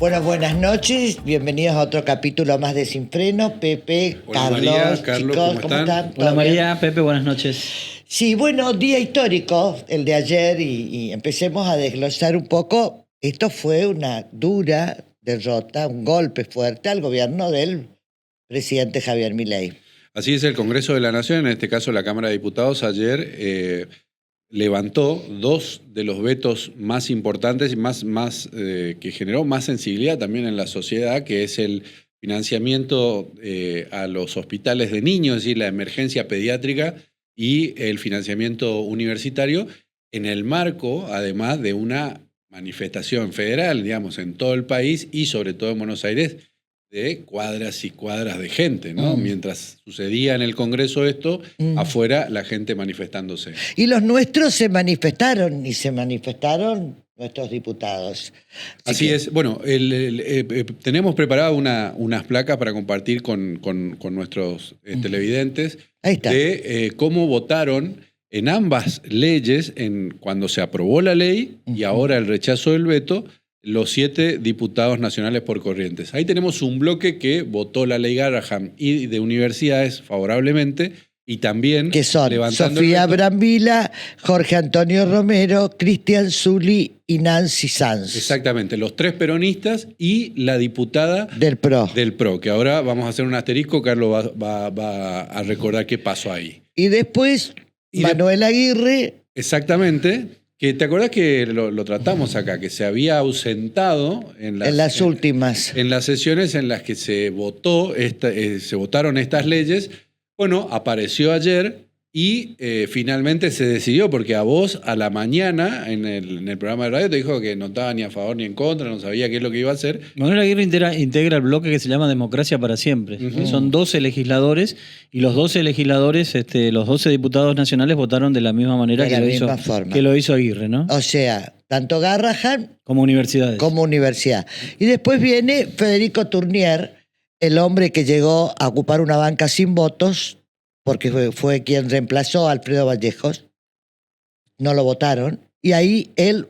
Bueno, buenas noches, bienvenidos a otro capítulo más de Sin Freno. Pepe, Hola, Carlos, María, Carlos, chicos, ¿cómo están? ¿Todo Hola María, bien? Pepe, buenas noches. Sí, bueno, día histórico, el de ayer, y empecemos a desglosar un poco. Esto fue una dura derrota, un golpe fuerte al gobierno del presidente Javier Milei. Así es, el Congreso de la Nación, en este caso la Cámara de Diputados, ayer levantó dos de los vetos más importantes y que generó más sensibilidad también en la sociedad, que es el financiamiento a los hospitales de niños, es decir, la emergencia pediátrica y el financiamiento universitario, en el marco, además, de una manifestación federal, digamos, en todo el país y sobre todo en Buenos Aires, de cuadras y cuadras de gente, ¿no? Mientras sucedía en el Congreso esto, afuera la gente manifestándose. Y los nuestros se manifestaron nuestros diputados. Así es. Bueno, tenemos preparadas unas placas para compartir con nuestros televidentes Ahí está. de cómo votaron en ambas leyes, cuando se aprobó la ley y ahora el rechazo del veto, los 7 diputados nacionales por Corrientes. Ahí tenemos un bloque que votó la ley Garrahan y de universidades favorablemente, y también Que son levantando Sofía el veto, Brambila, Jorge Antonio Romero, Cristian Zulli y Nancy Sanz. exactamente, los 3 peronistas y la diputada Del PRO. del PRO, que ahora vamos a hacer un asterisco, Carlos va a recordar qué pasó ahí. Y después Manuel Aguirre. Exactamente, que te acordás que lo tratamos acá, que se había ausentado en las últimas. En las sesiones en las que se votaron estas leyes. Bueno, apareció ayer y finalmente se decidió, porque a vos a la mañana en el programa de radio te dijo que no estaba ni a favor ni en contra, no sabía qué es lo que iba a hacer. Manuel Aguirre integra el bloque que se llama Democracia para Siempre. Que son 12 legisladores y los 12 legisladores, los 12 diputados nacionales votaron de la misma manera que lo hizo Aguirre, ¿no? O sea, tanto Garrahan como universidades. como universidad. Y después viene Federico Turnier, el hombre que llegó a ocupar una banca sin votos, porque fue quien reemplazó a Alfredo Vallejos. No lo votaron. Y ahí él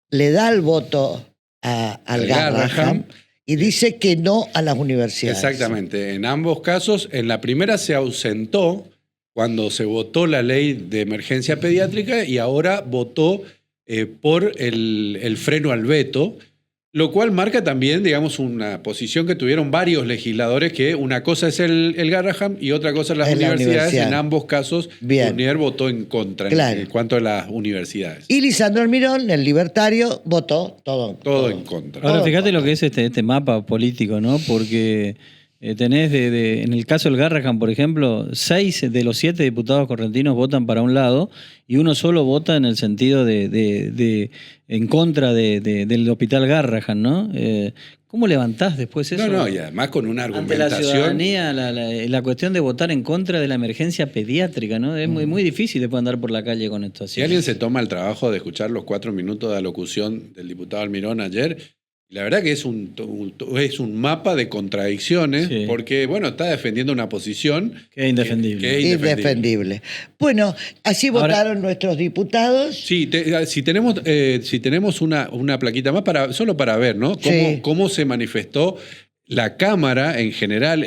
le da el voto al Garrahan y dice que no a las universidades. Exactamente. En ambos casos, en la primera se ausentó cuando se votó la ley de emergencia pediátrica y ahora votó por el freno al veto, lo cual marca también, digamos, una posición que tuvieron varios legisladores, que una cosa es el Garrahan y otra cosa es las universidades. En ambos casos, Turnier votó en contra en cuanto a las universidades. Y Lisandro Almirón, el libertario, votó todo en contra. Ahora, fíjate lo que es este mapa político, ¿no? Porque tenés, en el caso del Garrahan, por ejemplo, 6 de los 7 diputados correntinos votan para un lado y uno solo vota en el sentido en contra del hospital Garrahan, ¿no? ¿Cómo levantás después eso? No, y además con una argumentación. Ante la ciudadanía, la cuestión de votar en contra de la emergencia pediátrica, ¿no? Es muy difícil después andar por la calle con esto así. Si alguien se toma el trabajo de escuchar los 4 minutos de alocución del diputado Almirón ayer, la verdad que es un mapa de contradicciones, sí, porque, bueno, está defendiendo una posición que es indefendible. Indefendible. Bueno, así votaron nuestros diputados. Sí, si tenemos una plaquita más, solo para ver, ¿no? Cómo se manifestó la Cámara en general,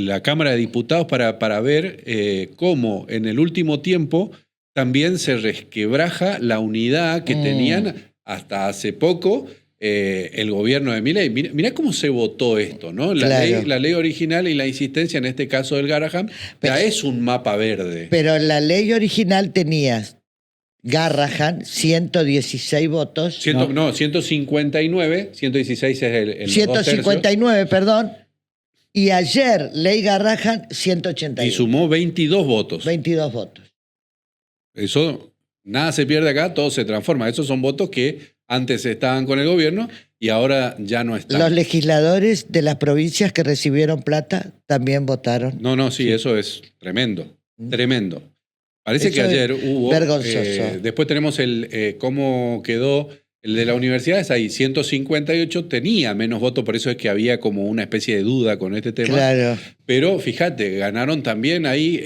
la Cámara de Diputados, para ver cómo en el último tiempo también se resquebraja la unidad que tenían hasta hace poco el gobierno de Milei. Mirá cómo se votó esto, ¿no? La ley original y la insistencia, en este caso del Garrahan, ya es un mapa verde. Pero la ley original tenía Garrahan 116 votos. 159, 116 es el 159, perdón. Y ayer, ley Garrahan, 181. Y sumó 22 votos. 22 votos. Eso, nada se pierde acá, todo se transforma. Esos son votos que antes estaban con el gobierno y ahora ya no están. Los legisladores de las provincias que recibieron plata también votaron. Sí, eso es tremendo, tremendo. Parece que ayer hubo... Vergonzoso. Después tenemos cómo quedó El de la universidad es ahí, 158, tenía menos votos, por eso es que había como una especie de duda con este tema. Claro. Pero fíjate, ganaron también ahí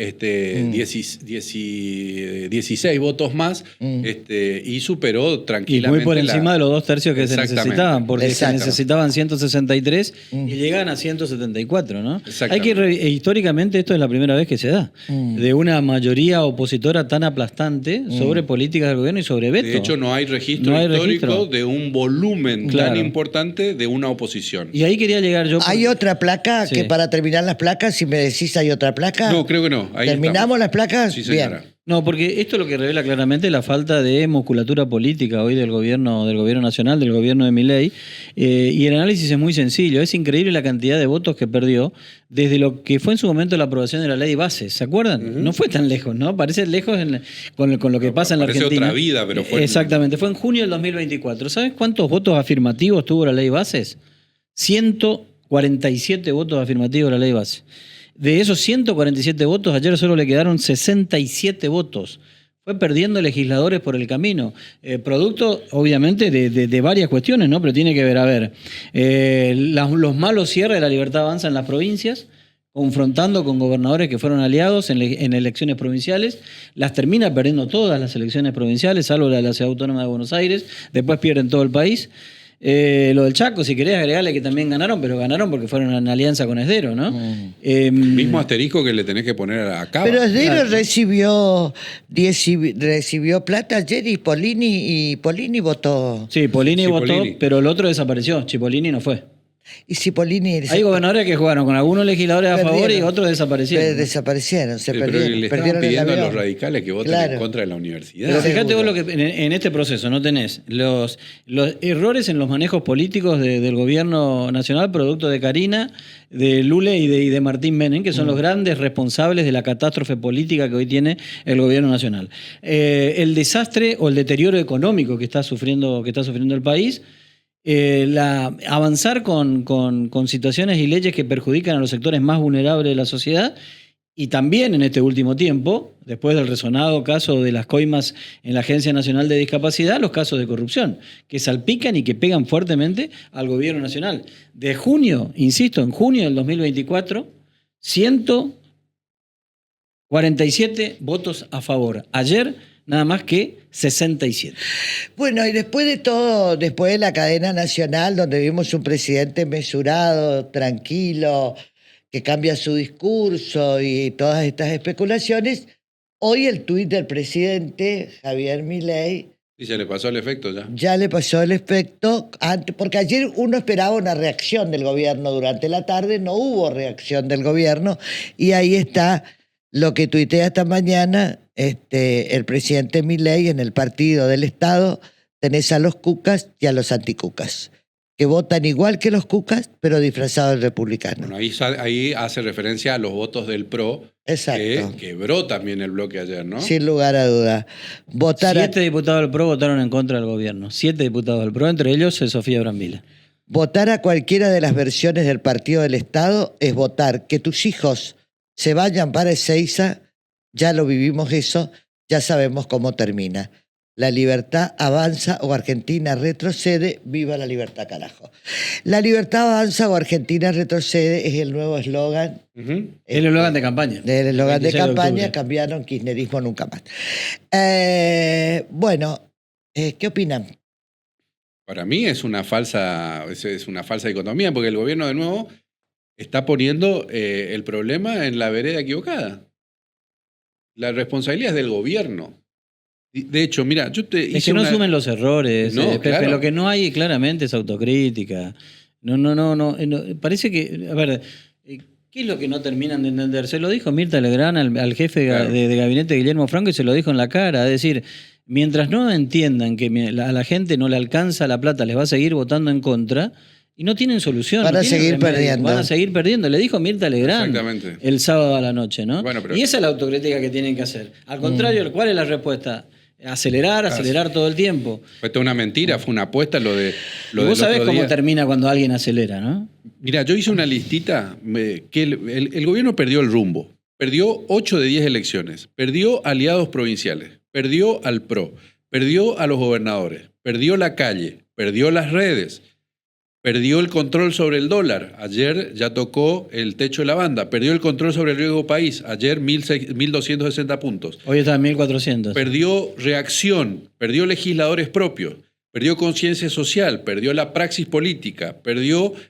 16 votos más y superó Y tranquilamente. muy por encima de los 2 tercios que se Exactamente. necesitaban, porque Exacto. se necesitaban 163 y llegan a 174, ¿no? Exactamente. Hay que históricamente esto es la primera vez que se da, de una mayoría opositora tan aplastante sobre políticas del gobierno y sobre veto. De hecho, no hay registro No hay histórico registro. de un volumen Claro. tan importante de una oposición. Y ahí quería llegar yo. ¿Hay otra placa Sí. que para terminar las placas, si me decís hay otra placa? No, creo que no. Ahí ¿Terminamos estamos. las placas? Sí, señora. Bien. No, porque esto lo que revela claramente es la falta de musculatura política hoy del gobierno nacional, del gobierno de Milei, y el análisis es muy sencillo. Es increíble la cantidad de votos que perdió desde lo que fue en su momento la aprobación de la ley de bases. ¿Se acuerdan? No fue tan lejos, ¿no? Parece lejos con lo que pasa en la Parece Argentina. otra vida, pero fue... Exactamente, fue en junio del 2024. ¿Sabes cuántos votos afirmativos tuvo la ley de bases? 147 votos afirmativos de la ley de bases. De esos 147 votos, ayer solo le quedaron 67 votos. Fue perdiendo legisladores por el camino. Producto, obviamente, de varias cuestiones, ¿no? Pero tiene que ver, los malos cierres de la Libertad Avanza en las provincias, confrontando con gobernadores que fueron aliados en elecciones provinciales, las termina perdiendo todas las elecciones provinciales, salvo la de la Ciudad Autónoma de Buenos Aires, después pierden todo el país. Lo del Chaco, si querés agregarle que también ganaron, pero ganaron porque fueron en alianza con Esdero, ¿no? Mismo asterisco que le tenés que poner a Cava. Pero Esdero Claro. recibió plata ayer y Polini votó. Sí, Cipollini votó, Cipollini. pero el otro desapareció. Cipollini no fue. Y Cipollini Hay gobernadores que jugaron con algunos legisladores a favor y Perdieron. otros desaparecieron. desaparecieron, se Pero perdieron. le estaban Perdieron el pidiendo a los avión. radicales que voten Claro. en contra de la universidad. Pero fíjate Seguro. vos lo que en este proceso no tenés los errores en los manejos políticos del gobierno nacional, producto de Karina, de Lule y de Martín Menem, que son los grandes responsables de la catástrofe política que hoy tiene el gobierno nacional. El desastre o el deterioro económico que está sufriendo el país. Avanzar con situaciones y leyes que perjudican a los sectores más vulnerables de la sociedad y también en este último tiempo, después del resonado caso de las coimas en la Agencia Nacional de Discapacidad, los casos de corrupción que salpican y que pegan fuertemente al gobierno nacional. De junio, insisto, en junio del 2024, 147 votos a favor. Ayer nada más que 67. Bueno, y después de todo, después de la cadena nacional, donde vimos un presidente mesurado, tranquilo, que cambia su discurso y todas estas especulaciones, hoy el tuit del presidente Javier Milei Y se le pasó el efecto ya. ya le pasó el efecto, porque ayer uno esperaba una reacción del gobierno durante la tarde, no hubo reacción del gobierno, y ahí está lo que tuitea esta mañana el presidente Milei: en el partido del Estado tenés a los cucas y a los anticucas, que votan igual que los cucas, pero disfrazados de republicanos. Bueno, ahí hace referencia a los votos del PRO, Exacto. que quebró también el bloque ayer, ¿no? Sin lugar a duda. Votar a, 7 diputados del PRO votaron en contra del gobierno. 7 diputados del PRO, entre ellos Sofía Brambila. votar a cualquiera de las versiones del partido del Estado es votar que tus hijos se vayan para Ezeiza. Ya lo vivimos eso, ya sabemos cómo termina. La libertad avanza o Argentina retrocede. Viva la libertad, carajo. La libertad avanza o Argentina retrocede es el nuevo eslogan. Ujú. Es el eslogan de campaña. Del eslogan de 26 campaña, octubre. cambiaron kirchnerismo nunca más. Bueno, ¿qué opinan? Para mí es una falsa dicotomía, porque el gobierno de nuevo está poniendo el problema en la vereda equivocada. La responsabilidad es del gobierno. De hecho, mira, yo te hice Es que no una- asumen los errores, No, Pepe. claro. Lo que no hay claramente es autocrítica. No. Parece que, a ver, ¿qué es lo que no terminan de entender? Se lo dijo Mirta Legrand al jefe Claro. de gabinete Guillermo Franco y se lo dijo en la cara. Es decir, mientras no entiendan que a la gente no le alcanza la plata, les va a seguir votando en contra y no tienen solución. Van no a tienen seguir remedio, perdiendo. Van a seguir perdiendo. Le dijo Mirta Legrand Exactamente. el sábado a la noche, ¿no? Bueno, pero- Y esa es la autocrítica que tienen que hacer. Al contrario, ¿cuál es la respuesta? Acelerar todo el tiempo. Fue toda una mentira, fue una apuesta lo de Y lo vos del sabés otro cómo día. termina cuando alguien acelera, ¿no? Mira, yo hice una listita que el gobierno perdió el rumbo. Perdió 8 de 10 elecciones. Perdió aliados provinciales. Perdió al PRO. perdió a los gobernadores, perdió la calle, perdió las redes, perdió el control sobre el dólar. Ayer ya tocó el techo de la banda. Perdió el control sobre el riesgo país. Ayer 1.260 puntos. Hoy está en 1.400. Perdió reacción, perdió legisladores propios, perdió conciencia social, perdió la praxis política,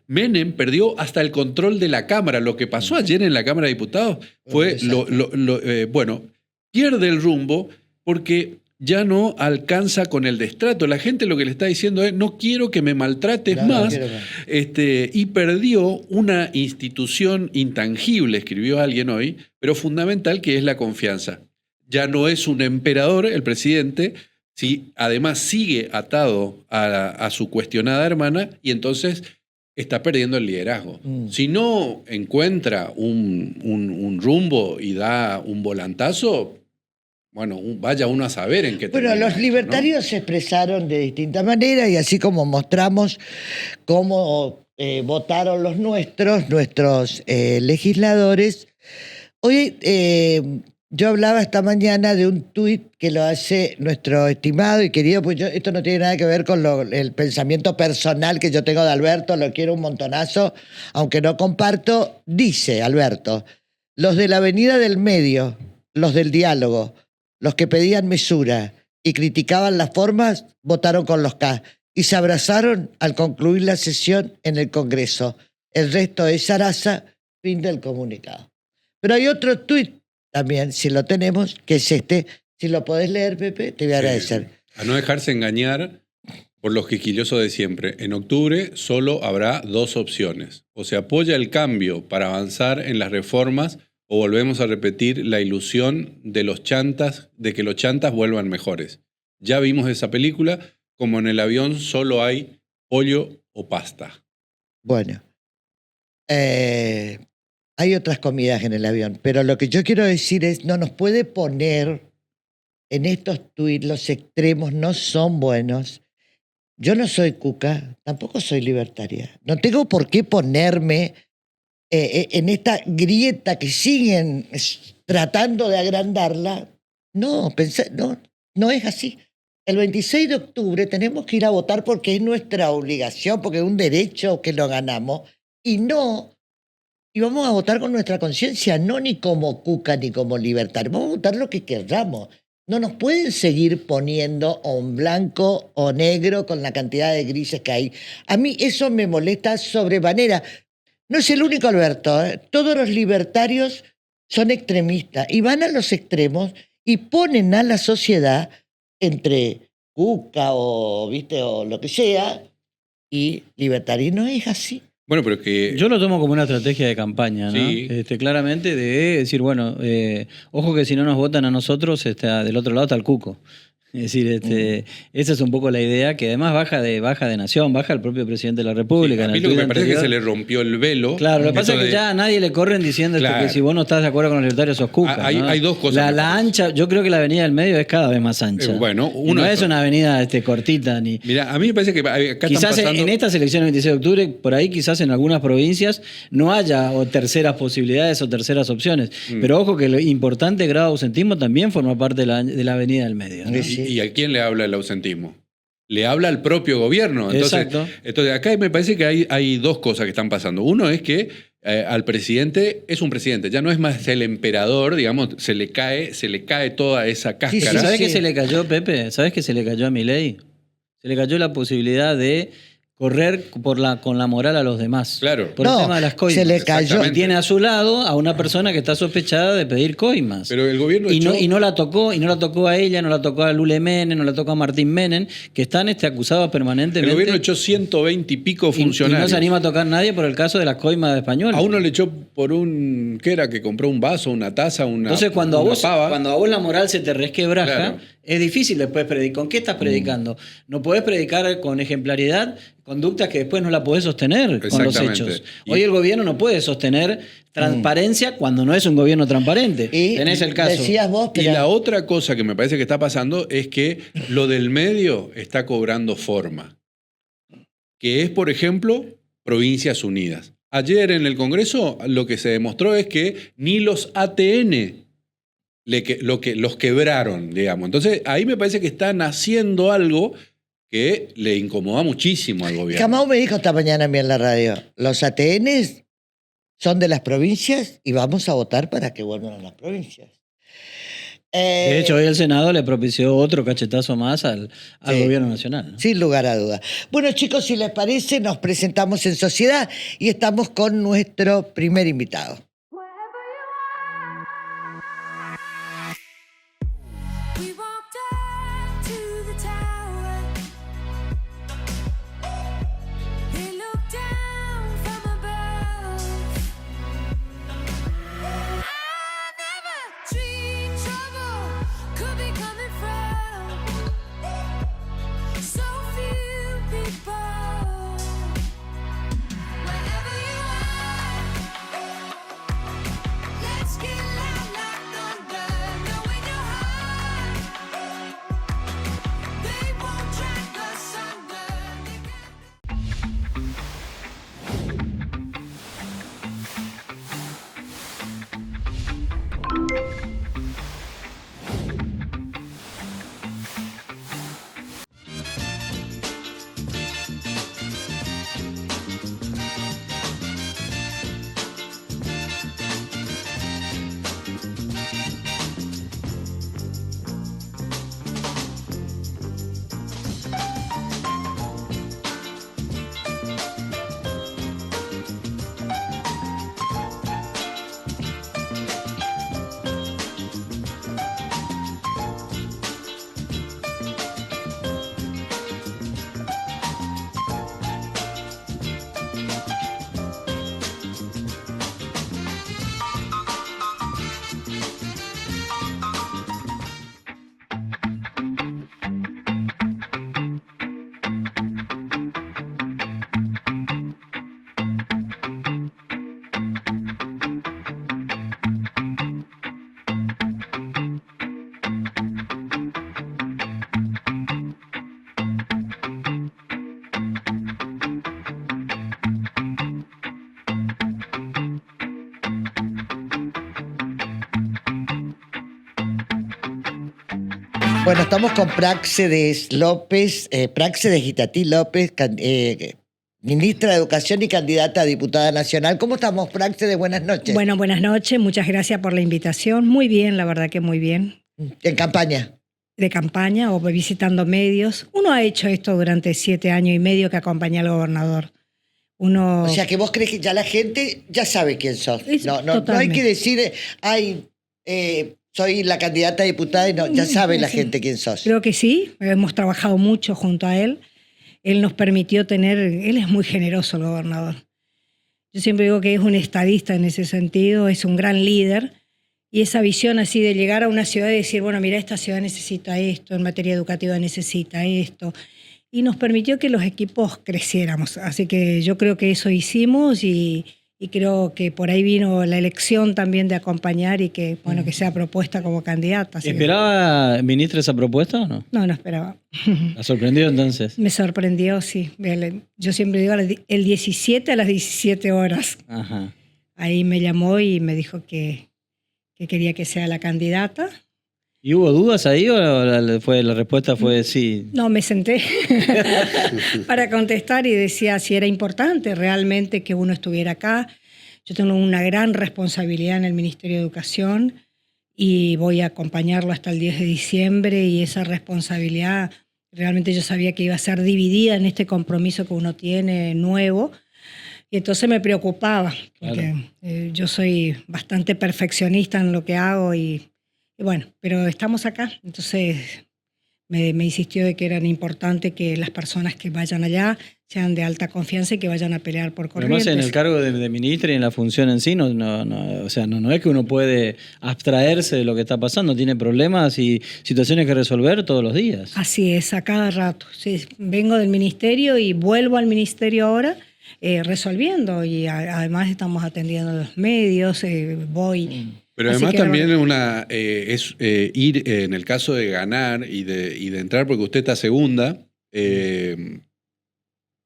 Menem perdió hasta el control de la Cámara. Lo que pasó ayer en la Cámara de Diputados fue, pierde el rumbo porque ya no alcanza con el destrato. La gente lo que le está diciendo es, no quiero que me maltrates más. Y perdió una institución intangible, escribió alguien hoy, pero fundamental, que es la confianza. Ya no es un emperador el presidente, sí, además sigue atado a su cuestionada hermana y entonces está perdiendo el liderazgo. Si no encuentra un rumbo y da un volantazo, bueno, vaya uno a saber en qué termina. Bueno, los libertarios se expresaron de distintas maneras y así como mostramos cómo votaron los nuestros legisladores, hoy yo hablaba esta mañana de un tuit que lo hace nuestro estimado y querido, pues esto no tiene nada que ver con el pensamiento personal que yo tengo de Alberto, lo quiero un montonazo, aunque no comparto. Dice Alberto, los de la Avenida del Medio, los del diálogo, los que pedían mesura y criticaban las formas, votaron con los K y se abrazaron al concluir la sesión en el Congreso. El resto es zaraza, fin del comunicado. Pero hay otro tuit también, si lo tenemos, que es este. Si lo podés leer, Pepe, te voy a agradecer. A no dejarse engañar por los quisquillosos de siempre. En octubre solo habrá dos opciones. O se apoya el cambio para avanzar en las reformas o volvemos a repetir la ilusión de los chantas, de que los chantas vuelvan mejores. Ya vimos esa película, como en el avión solo hay pollo o pasta. Bueno, hay otras comidas en el avión, pero lo que yo quiero decir es, no nos puede poner en estos tuits, los extremos no son buenos. Yo no soy cuca, tampoco soy libertaria. No tengo por qué ponerme en esta grieta que siguen tratando de agrandarla. No, no es así. El 26 de octubre tenemos que ir a votar porque es nuestra obligación, porque es un derecho que lo ganamos. Y vamos a votar con nuestra conciencia, no ni como cuca ni como libertario. Vamos a votar lo que querramos. No nos pueden seguir poniendo o en blanco o negro con la cantidad de grises que hay. A mí eso me molesta sobremanera. No es el único, Alberto, ¿eh? Todos los libertarios son extremistas y van a los extremos y ponen a la sociedad entre cuca o lo que sea y libertario. Y no es así. Bueno, pero que... Yo lo tomo como una estrategia de campaña, ¿no? Sí. Claramente de decir, bueno, ojo que si no nos votan a nosotros, del otro lado está el cuco. Es decir, esa es un poco la idea, que además baja de nación, baja el propio presidente de la República. Sí, a mí lo que me parece es que se le rompió el velo. Claro, lo que pasa es que ya a nadie le corren diciendo que si vos no estás de acuerdo con los libertarios sos cuca. Hay dos cosas. La ancha, yo creo que la avenida del medio es cada vez más ancha. No es una avenida cortita. Mira, a mí me parece que acá quizás están pasando... en estas elecciones del 26 de octubre, por ahí quizás en algunas provincias no haya terceras posibilidades o terceras opciones. Pero ojo que lo importante grado de ausentismo también forma parte de la avenida del medio, ¿no? ¿Y a quién le habla el ausentismo? Le habla al propio gobierno. Exacto. Entonces acá me parece que hay dos cosas que están pasando. Uno es que al presidente es un presidente, ya no es más el emperador, digamos, se le cae toda esa cáscara. ¿Sabes qué se le cayó, Pepe? ¿Sabes qué se le cayó a Milei? Se le cayó la posibilidad de correr con la moral a los demás. Claro. Por el tema de las coimas. Se le cayó. Y tiene a su lado a una persona que está sospechada de pedir coimas. Pero el gobierno y no la tocó a ella, no la tocó a Lule Menem, no la tocó a Martín Menem, que están acusados permanentemente. El gobierno echó 120 y pico funcionarios. Y no se anima a tocar nadie por el caso de las coimas de español. A uno le echó por ¿qué era? Que compró un vaso, una taza, una Entonces cuando a pava. vos la moral se te resquebraja, claro, es difícil después predicar. ¿Con qué estás predicando? No podés predicar con ejemplaridad conductas que después no la podés sostener con los hechos. Hoy el gobierno no puede sostener transparencia cuando no es un gobierno transparente. Tenés el caso. Decías vos, y la otra cosa que me parece que está pasando es que lo del medio está cobrando forma. Que es, por ejemplo, Provincias Unidas. Ayer en el Congreso lo que se demostró es que ni los ATN los quebraron, digamos. Entonces, ahí me parece que están haciendo algo que le incomoda muchísimo al gobierno. Camau me dijo esta mañana a mí en la radio, los ATNs son de las provincias y vamos a votar para que vuelvan a las provincias. De hecho, hoy el Senado le propició otro cachetazo más al Sí. gobierno nacional, ¿no? Sin lugar a dudas. Bueno, chicos, si les parece, nos presentamos en sociedad y estamos con nuestro primer invitado. We walked up to the tower. They looked down from above. I never dreamed trouble could be coming from so few people. Wherever you are, let's get loud like thunder. Knowing your heart, they won't drag us under. Bueno, estamos con Praxedes López, Praxedes Itatí López, ministra de Educación y candidata a diputada nacional. ¿Cómo estamos, Praxedes? Buenas noches. Bueno, buenas noches, muchas gracias por la invitación. Muy bien, la verdad que muy bien. En campaña. De campaña o visitando medios. Uno ha hecho esto durante 7 años y medio que acompañé al gobernador. Uno... O sea, que vos crees que ya la gente ya sabe quién sos. Es No hay totalmente. que decir, soy la candidata a diputada y no, ya sabe la Sí. gente quién sos. Creo que sí, hemos trabajado mucho junto a él. Él nos permitió tener, él es muy generoso el gobernador. Yo siempre digo que es un estadista en ese sentido, es un gran líder. Y esa visión así de llegar a una ciudad y decir, bueno, mira, esta ciudad necesita esto, en materia educativa necesita esto. Y nos permitió que los equipos creciéramos. Así que yo creo que eso hicimos y creo que por ahí vino la elección también de acompañar y que, bueno, que sea propuesta como candidata. Así que- ¿Esperaba, ministra, esa propuesta o no? No, no esperaba. ¿La sorprendió entonces? Me sorprendió, sí. Yo siempre digo el 17 a las 17 horas. Ajá. Ahí me llamó y me dijo que quería que sea la candidata. ¿Y hubo dudas ahí o la respuesta fue sí? No, me senté para contestar y decía si era importante realmente que uno estuviera acá. Yo tengo una gran responsabilidad en el Ministerio de Educación y voy a acompañarlo hasta el 10 de diciembre y esa responsabilidad realmente yo sabía que iba a ser dividida en este compromiso que uno tiene nuevo. Y entonces me preocupaba, porque yo soy bastante perfeccionista en lo que hago y bueno, pero estamos acá. Entonces me insistió de que era importante que las personas que vayan allá sean de alta confianza y que vayan a pelear por Corrientes. Además, en el cargo de ministra y en la función en sí, o sea, no es que uno puede abstraerse de lo que está pasando, tiene problemas y situaciones que resolver todos los días. Así es, a cada rato. Sí, vengo del ministerio y vuelvo al ministerio ahora resolviendo y además estamos atendiendo los medios, voy... Pero Así además que, también es ir, en el caso de ganar y de entrar, porque usted está segunda,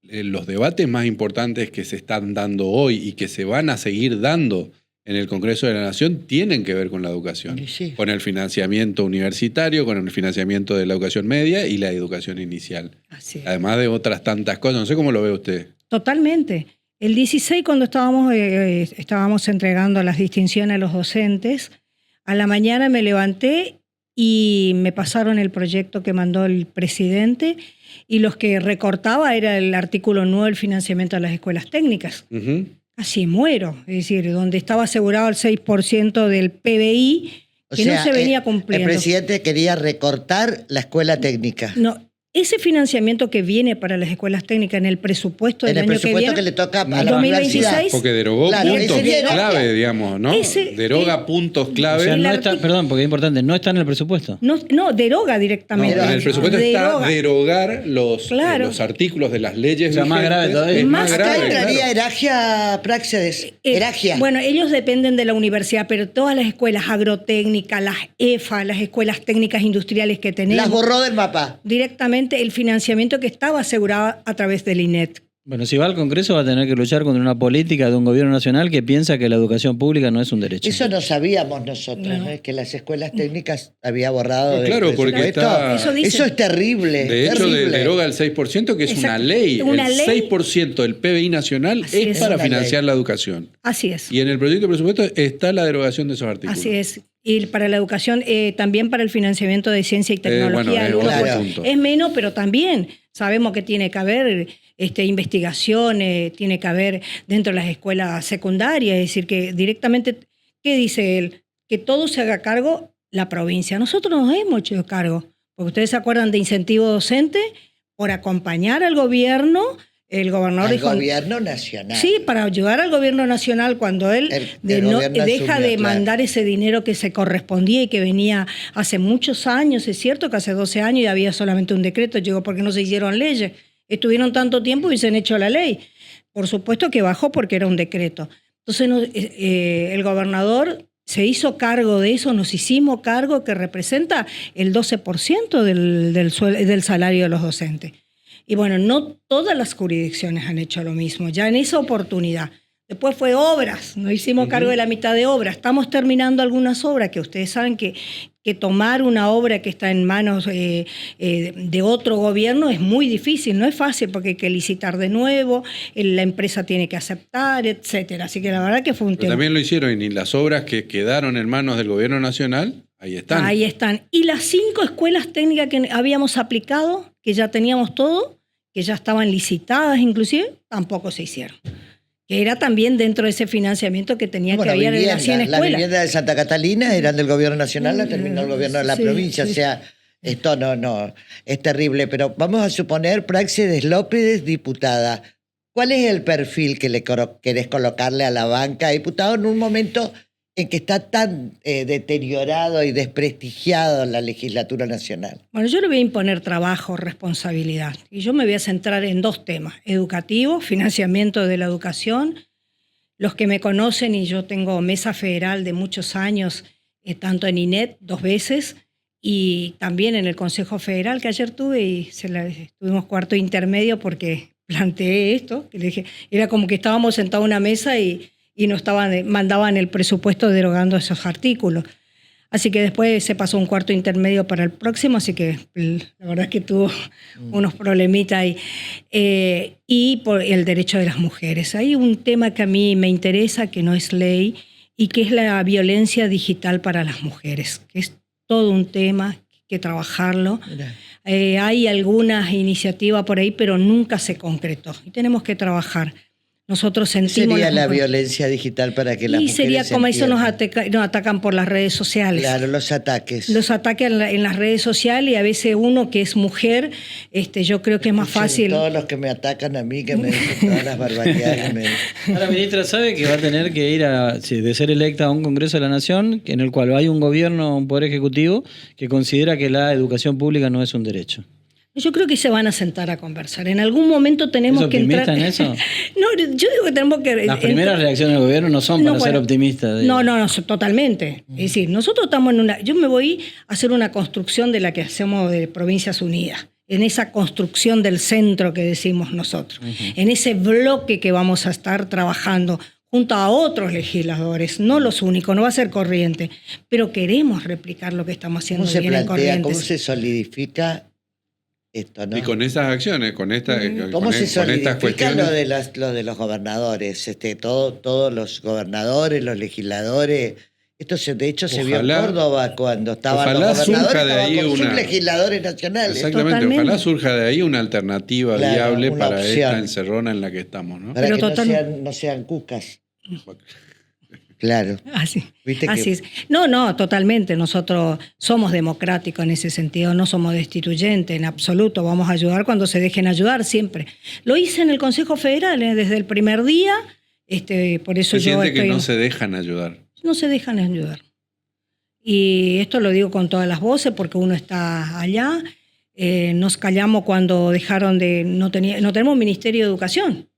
los debates más importantes que se están dando hoy y que se van a seguir dando en el Congreso de la Nación tienen que ver con la educación, Y sí. con el financiamiento universitario, con el financiamiento de la educación media y la educación inicial. Así es. Además de otras tantas cosas. No sé cómo lo ve usted. Totalmente. El 16, cuando estábamos entregando las distinciones a los docentes, a la mañana me levanté y me pasaron el proyecto que mandó el presidente y los que recortaba era el artículo 9 del financiamiento de las escuelas técnicas. Ujú. Casi muero, es decir, donde estaba asegurado el 6% del PBI que no se venía El cumpliendo. presidente quería recortar la escuela técnica. No, ese financiamiento que viene para las escuelas técnicas en el presupuesto del En el año que presupuesto viene, que le toca a la 2026, universidad. Porque derogó Claro, puntos ese viene- clave, digamos, ¿no? Ese- Deroga puntos O clave. sea, El no está, artículo- perdón, porque es importante, no está en el presupuesto. no, deroga directamente. No, en el presupuesto está Deroga. derogar Claro. los artículos de las leyes O sea, más vigentes. grave todavía. Es Más más Acá grave, entraría claro. Eragia Praxedes. Eragia. Bueno, ellos dependen de la universidad, pero todas las escuelas agrotécnicas, las EFA, las escuelas técnicas industriales que tenemos, Las borró del mapa. directamente el financiamiento que estaba asegurado a través del INET. Bueno, si va al Congreso va a tener que luchar contra una política de un gobierno nacional que piensa que la educación pública no es un derecho. Eso no sabíamos nosotros, No. que las escuelas técnicas había borrado No, del claro, porque presupuesto. está- Eso dice. Eso es terrible. De hecho, terrible. deroga el 6%, que es una Exacto. ley. Una el ley. 6% del PBI nacional Así es es. para Una financiar la educación. Así es. Y en el proyecto de presupuesto está la derogación de esos artículos. Así es. Y para la educación, también para el financiamiento de ciencia y tecnología, bueno, el es otro 1%. punto. Es menos, pero también sabemos que tiene que haber investigaciones, tiene que haber dentro de las escuelas secundarias, es decir, que directamente, ¿qué dice él? Que todo se haga cargo la provincia. Nosotros nos hemos hecho cargo, porque ustedes se acuerdan de incentivo docente por acompañar al gobierno. El gobernador Al dijo, gobierno nacional. sí, para ayudar al gobierno nacional cuando él El gobierno deja asumió, de claro. mandar ese dinero que se correspondía y que venía hace muchos años. Es cierto que hace 12 años y había solamente un decreto, llegó porque no se hicieron leyes. Estuvieron tanto tiempo y se han hecho la ley. Por supuesto que bajó porque era un decreto. Entonces el gobernador se hizo cargo de eso, nos hicimos cargo, que representa el 12% del salario de los docentes. Y bueno, no todas las jurisdicciones han hecho lo mismo, ya en esa oportunidad. Después fue obras, nos hicimos cargo de la mitad de obras. Estamos terminando algunas obras que ustedes saben que tomar una obra que está en manos de otro gobierno es muy difícil, no es fácil porque hay que licitar de nuevo, la empresa tiene que aceptar, etcétera. Así que la verdad que fue un Pero tema. también lo hicieron y las obras que quedaron en manos del gobierno nacional, ahí están. Ahí están. Y las 5 escuelas técnicas que habíamos aplicado, que ya teníamos todo, que ya estaban licitadas inclusive, tampoco se hicieron. Que era también dentro de ese financiamiento que tenía Bueno, que haber en las 100 la escuelas. vivienda de Santa Catalina eran del gobierno nacional, la terminó el gobierno de la Sí, provincia. sí. O sea, esto no, es terrible. Pero vamos a suponer, Praxedes López, diputada. ¿Cuál es el perfil que le querés colocarle a la banca, diputado, en un momento en que está tan deteriorado y desprestigiado la legislatura nacional? Bueno, yo le voy a imponer trabajo, responsabilidad. Y yo me voy a centrar en 2 temas. Educativo, financiamiento de la educación. Los que me conocen, y yo tengo mesa federal de muchos años, tanto en INET 2 veces, y también en el Consejo Federal que ayer tuve, y tuvimos cuarto intermedio porque planteé esto, que le dije, era como que estábamos sentados en una mesa y no mandaban el presupuesto derogando esos artículos. Así que después se pasó un cuarto intermedio para el próximo, así que la verdad es que tuvo unos problemitas ahí. Y por el derecho de las mujeres. Hay un tema que a mí me interesa, que no es ley, y que es la violencia digital para las mujeres, que es todo un tema, hay que trabajarlo. Mirá. Hay algunas iniciativas por ahí, pero nunca se concretó. Y tenemos que trabajar. Nosotros ¿Qué sentimos... sería la mujeres. violencia digital para que las Y mujeres sería se como eso nos entiendan? atacan por las redes sociales. Claro, los ataques. Los ataques en las redes sociales, y a veces uno que es mujer, yo creo que es más Escuchen fácil. Todos los que me atacan a mí, que me dicen todas las barbaridades que me dicen. Ahora, ministra, ¿sabe que va a tener que ir de ser electa a un Congreso de la Nación en el cual hay un gobierno, un poder ejecutivo, que considera que la educación pública no es un derecho? Yo creo que se van a sentar a conversar. En algún momento tenemos ¿Es que entrar. optimista en eso? No, yo digo que tenemos que. Las primeras reacciones del gobierno no son para ser optimistas. No, totalmente. Es decir, nosotros estamos en una. Yo me voy a hacer una construcción de la que hacemos de Provincias Unidas. En esa construcción del centro que decimos nosotros. En ese bloque que vamos a estar trabajando junto a otros legisladores, no los únicos, no va a ser Corrientes, pero queremos replicar lo que estamos haciendo ¿Cómo se bien en plantea, cómo Corrientes. se solidifica esto, no? Y con esas acciones, con ¿Cómo con se con estas solidifica cuestiones. lo de los gobernadores? Todos los gobernadores, los legisladores. Esto de hecho se vio en Ojalá- Córdoba cuando estaban ojalá los gobernadores, surja de estaban ahí con sus una- legisladores nacionales. Exactamente, Totalmente. ojalá surja de ahí una alternativa Claro, viable una para opción. esta encerrona en la que estamos, ¿no? Para Pero que total- no sean cucas. Claro. Así, Viste que- así es. No, totalmente. Nosotros somos democráticos en ese sentido, no somos destituyentes en absoluto. Vamos a ayudar cuando se dejen ayudar siempre. Lo hice en el Consejo Federal desde el primer día. Por eso Se yo siente estoy. que no se dejan ayudar. No se dejan ayudar. Y esto lo digo con todas las voces porque uno está allá. Nos callamos cuando dejaron de. No tenemos Ministerio de Educación.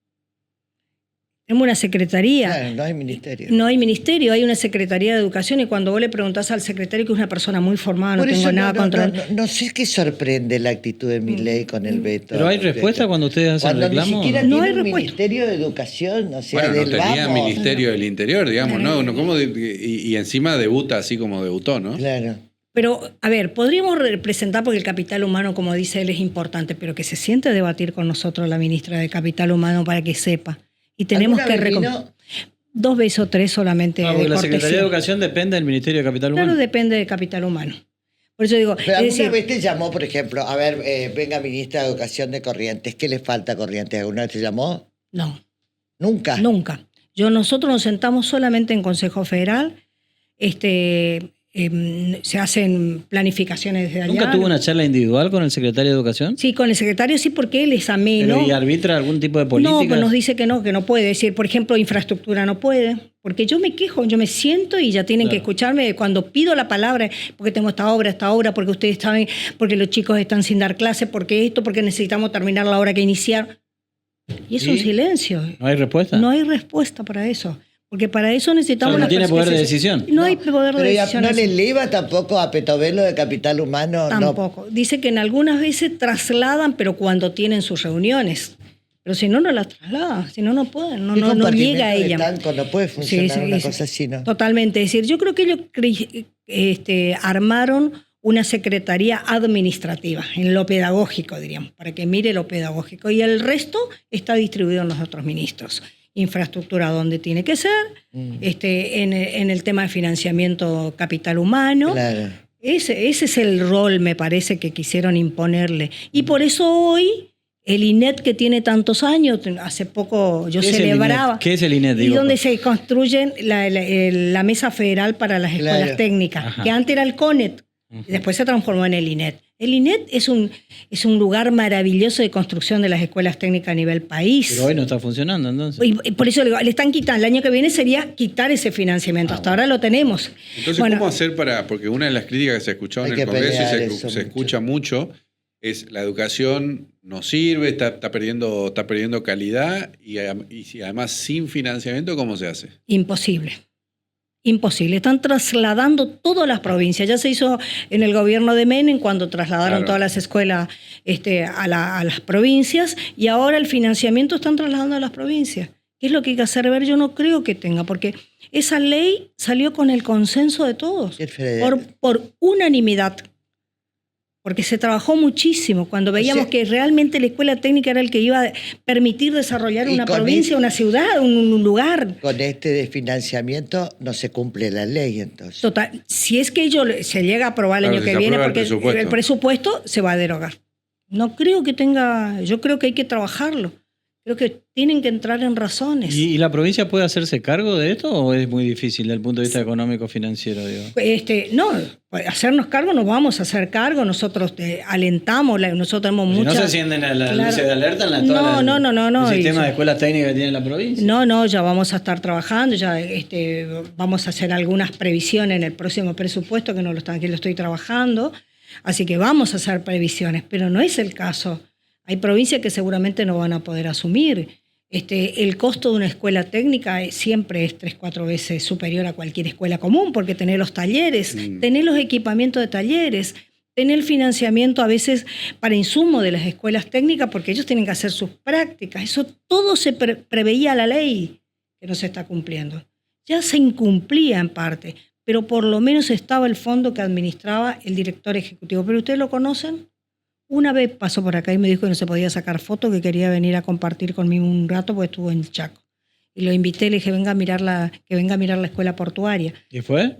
Tenemos una secretaría. Claro, no hay ministerio. No hay ministerio, hay una Secretaría de Educación y cuando vos le preguntás al secretario, que es una persona muy formada, no Por tengo eso nada contra él. no sé qué sorprende la actitud de Milei con el veto. Pero hay Porque respuesta cuando ustedes hacen cuando reclamo. ni siquiera No tiene hay un respuesta. Ministerio de Educación, o sea, Bueno, no del tenía vamos. Ministerio del Interior, digamos, ¿no? ¿Cómo y encima debuta así como debutó, ¿no? Claro. Pero, a ver, podríamos representar, porque el capital humano, como dice él, es importante, pero que se siente a debatir con nosotros la ministra de Capital Humano para que sepa. Y tenemos que ¿Alguna vez vino? 2 veces o 3 solamente Ah, porque de la Secretaría de cortesía. Educación depende del Ministerio de Capital Humano. Claro, depende de Capital Humano. Por eso digo, Pero es alguna decir, vez te llamó, por ejemplo, a ver, venga ministra de Educación de Corrientes, ¿qué le falta a Corrientes? ¿Alguna vez te llamó? no. Nunca. Nunca. Nosotros nos sentamos solamente en Consejo Federal, se hacen planificaciones desde allá. ¿Nunca tuvo una charla individual con el secretario de Educación? Sí, con el secretario sí, porque él es ameno. Pero, ¿y arbitra algún tipo de política? No, pues nos dice que no puede. Decir, por ejemplo, infraestructura no puede. Porque yo me quejo, yo me siento y ya tienen que Claro. escucharme cuando pido la palabra, porque tengo esta obra, porque ustedes saben, porque los chicos están sin dar clases, porque esto, porque necesitamos terminar la hora que iniciar. Y es un ¿Y? silencio. ¿No hay respuesta? No hay respuesta para eso. Porque para eso necesitamos... O sea, no las tiene poder de clasificaciones. decisión. No hay poder de Pero ya decisión. no le eleva tampoco a Petovelo de Capital Humano. Tampoco. Dice que en algunas veces trasladan, pero cuando tienen sus reuniones. Pero si no, no las traslada. Si no, no pueden. No, No llega a ella. No puede funcionar Sí, una sí. cosa así, ¿no? Totalmente. Es decir, yo creo que ellos armaron una secretaría administrativa, en lo pedagógico, diríamos, para que mire lo pedagógico. Y el resto está distribuido en los otros ministros. Infraestructura donde tiene que ser, en el tema de financiamiento capital humano. Claro. Ese es el rol, me parece, que quisieron imponerle. Y por eso hoy el INET, que tiene tantos años, hace poco yo ¿Qué es el celebraba... INET? ¿Qué es el INET, Y digo? donde se construyen la Mesa Federal para las escuelas Claro. técnicas, Ajá. que antes era el CONET, después se transformó en el INET. El INET es un lugar maravilloso de construcción de las escuelas técnicas a nivel país. Pero hoy no está funcionando, entonces. Y por eso le digo, le están quitando. El año que viene sería quitar ese financiamiento. Hasta ahora lo tenemos. Entonces, Bueno, ¿cómo hacer para...? Porque una de las críticas que se ha escuchado Hay en el que Congreso y pelear se eso mucho. escucha mucho es la educación no sirve, está perdiendo calidad y si además sin financiamiento, ¿cómo se hace? imposible. Imposible. Están trasladando todas las provincias. Ya se hizo en el gobierno de Menem cuando trasladaron Claro. todas las escuelas a las provincias y ahora el financiamiento están trasladando a las provincias. ¿Qué es lo que hay que hacer ver? Yo no creo que tenga, porque esa ley salió con el consenso de todos, El federal. por unanimidad. Porque se trabajó muchísimo cuando veíamos sea- que realmente la escuela técnica era el que iba a permitir desarrollar Y una con provincia, una ciudad, un lugar. Con este desfinanciamiento no se cumple la ley, entonces. Total, si es que se llega a aprobar el Claro, año si que se viene, aprueba el porque presupuesto. el presupuesto se va a derogar. No creo que tenga, yo creo que hay que trabajarlo. Creo que tienen que entrar en razones. ¿Y la provincia puede hacerse cargo de esto o es muy difícil desde el punto de vista económico-financiero? Digo? No, hacernos cargo, nos vamos a hacer cargo. Nosotros alentamos, nosotros tenemos Si no mucha... se encienden las Claro. luces de alerta en No. el sistema Y- de escuelas técnicas que tiene la provincia. No, ya vamos a estar trabajando, ya vamos a hacer algunas previsiones en el próximo presupuesto, que aquí lo estoy trabajando, así que vamos a hacer previsiones, pero no es el caso. Hay provincias que seguramente no van a poder asumir. El costo de una escuela técnica siempre es 3-4 veces superior a cualquier escuela común, porque tener los talleres, tener los equipamientos de talleres, tener el financiamiento a veces para insumo de las escuelas técnicas, porque ellos tienen que hacer sus prácticas. Eso todo se preveía la ley. que no se está cumpliendo. Ya se incumplía en parte, pero por lo menos estaba el fondo que administraba el director ejecutivo. ¿Pero ustedes lo conocen? Una vez pasó por acá y me dijo que no se podía sacar fotos, que quería venir a compartir conmigo un rato porque estuvo en Chaco. Y lo invité, le dije, que venga a mirar la escuela portuaria. ¿Y fue?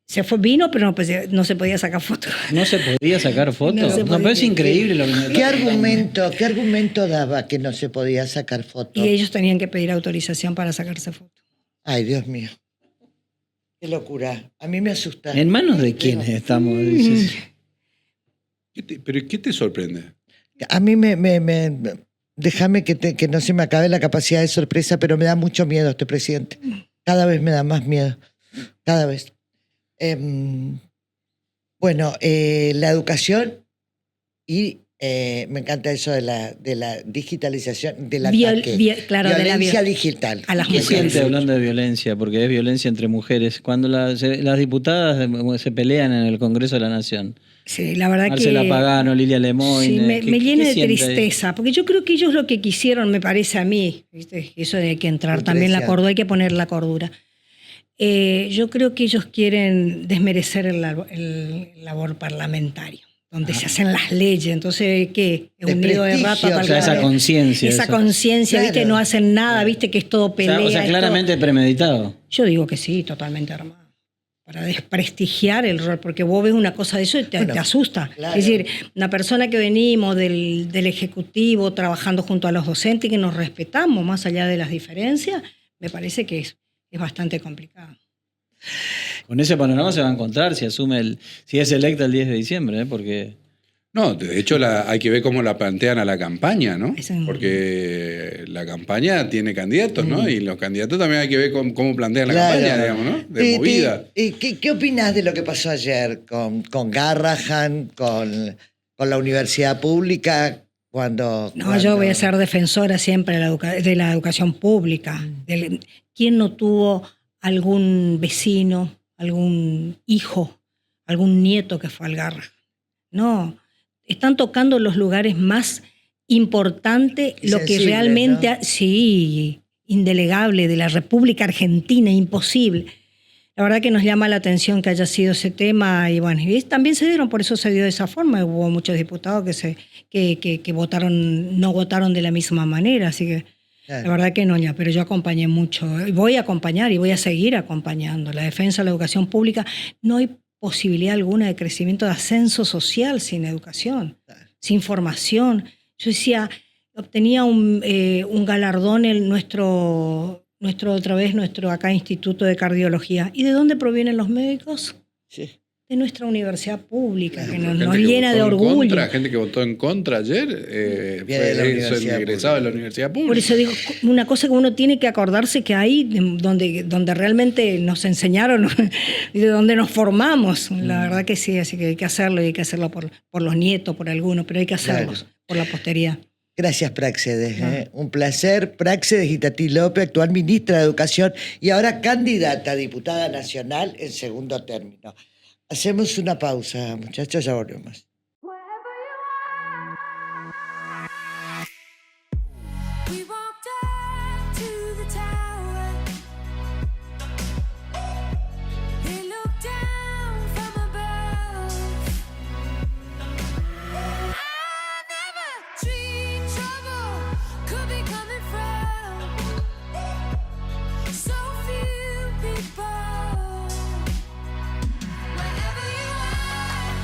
Se fue, vino, pero no se podía sacar fotos. ¿No se podía sacar fotos? No se No, podía. pero es increíble lo que ¿Qué argumento daba que no se podía sacar fotos? Y ellos tenían que pedir autorización para sacarse fotos. Ay, Dios mío. Qué locura. A mí me asusta. ¿En manos de quiénes estamos? Dices. ¿Pero qué te sorprende? A mí déjame que no se me acabe la capacidad de sorpresa, pero me da mucho miedo este presidente. Cada vez me da más miedo. Cada vez. Bueno, la educación y me encanta eso de la digitalización, del ataque. Claro, de la violencia digital. a las ¿Qué mujeres. siente hablando de violencia? Porque es violencia entre mujeres. Cuando las diputadas se pelean en el Congreso de la Nación. Sí, la verdad Marcela que... Pagano, Lilia Lemoyne. Sí, me llena de siente ahí? tristeza, porque yo creo que ellos lo que quisieron, me parece a mí, ¿viste? Eso de que entrar también la cordura, hay que poner la cordura. Yo creo que ellos quieren desmerecer el labor parlamentario, donde se hacen las leyes. Entonces, ¿qué? Es un nido de ratas. O sea, esa conciencia. Esa conciencia, Claro. ¿viste? No hacen nada, ¿viste? Que es todo pelea. O sea, es claramente premeditado. yo digo que sí, totalmente armado. Para desprestigiar el rol, porque vos ves una cosa de eso y te asusta. Claro. Es decir, una persona que venimos del Ejecutivo trabajando junto a los docentes y que nos respetamos más allá de las diferencias, me parece que es bastante complicado. Con ese panorama se va a encontrar si es electa el 10 de diciembre, porque... No, de hecho hay que ver cómo la plantean a la campaña, ¿no? Es un- Porque la campaña tiene candidatos, ¿no? Y los candidatos también hay que ver cómo plantean la Claro. campaña, digamos, ¿no? De movida. ¿Y qué opinas de lo que pasó ayer con Garrahan, con la universidad pública? Cuando Yo voy a ser defensora siempre de la educación pública. ¿Quién no tuvo algún vecino, algún hijo, algún nieto que fue al Garrahan? No, están tocando los lugares más importantes, lo que Sensibles, realmente, ¿no? sí, indelegable de la República Argentina, imposible. La verdad que nos llama la atención que haya sido ese tema y bueno, y también se dieron, por eso se dio de esa forma. Hubo muchos diputados que no votaron de la misma manera, así que Claro. la verdad que no, pero yo acompañé mucho, y voy a acompañar y voy a seguir acompañando. La defensa de la educación pública, no hay posibilidad alguna de crecimiento, de ascenso social sin educación, sin formación. Yo decía, obtenía un galardón en nuestro acá Instituto de Cardiología. ¿Y de dónde provienen los médicos? Sí. De nuestra universidad pública, que Gente nos que llena de votó en orgullo. contra, gente que votó en contra ayer, Viene de la fue universidad egresado de la universidad pública. Por eso digo, una cosa que uno tiene que acordarse que ahí donde realmente nos enseñaron y de donde nos formamos. La verdad que sí, así que hay que hacerlo y hay que hacerlo por los nietos, por algunos, pero hay que hacerlo Claro. por la posteridad. Gracias, Praxedes. Un placer. Praxedes Itatí López, actual ministra de Educación y ahora candidata a diputada nacional en segundo término. Hacemos una pausa, muchachos, ya volvemos. We walked up to the tower. They looked down from above. I never dreamed trouble could be coming from so few people. Wherever you are.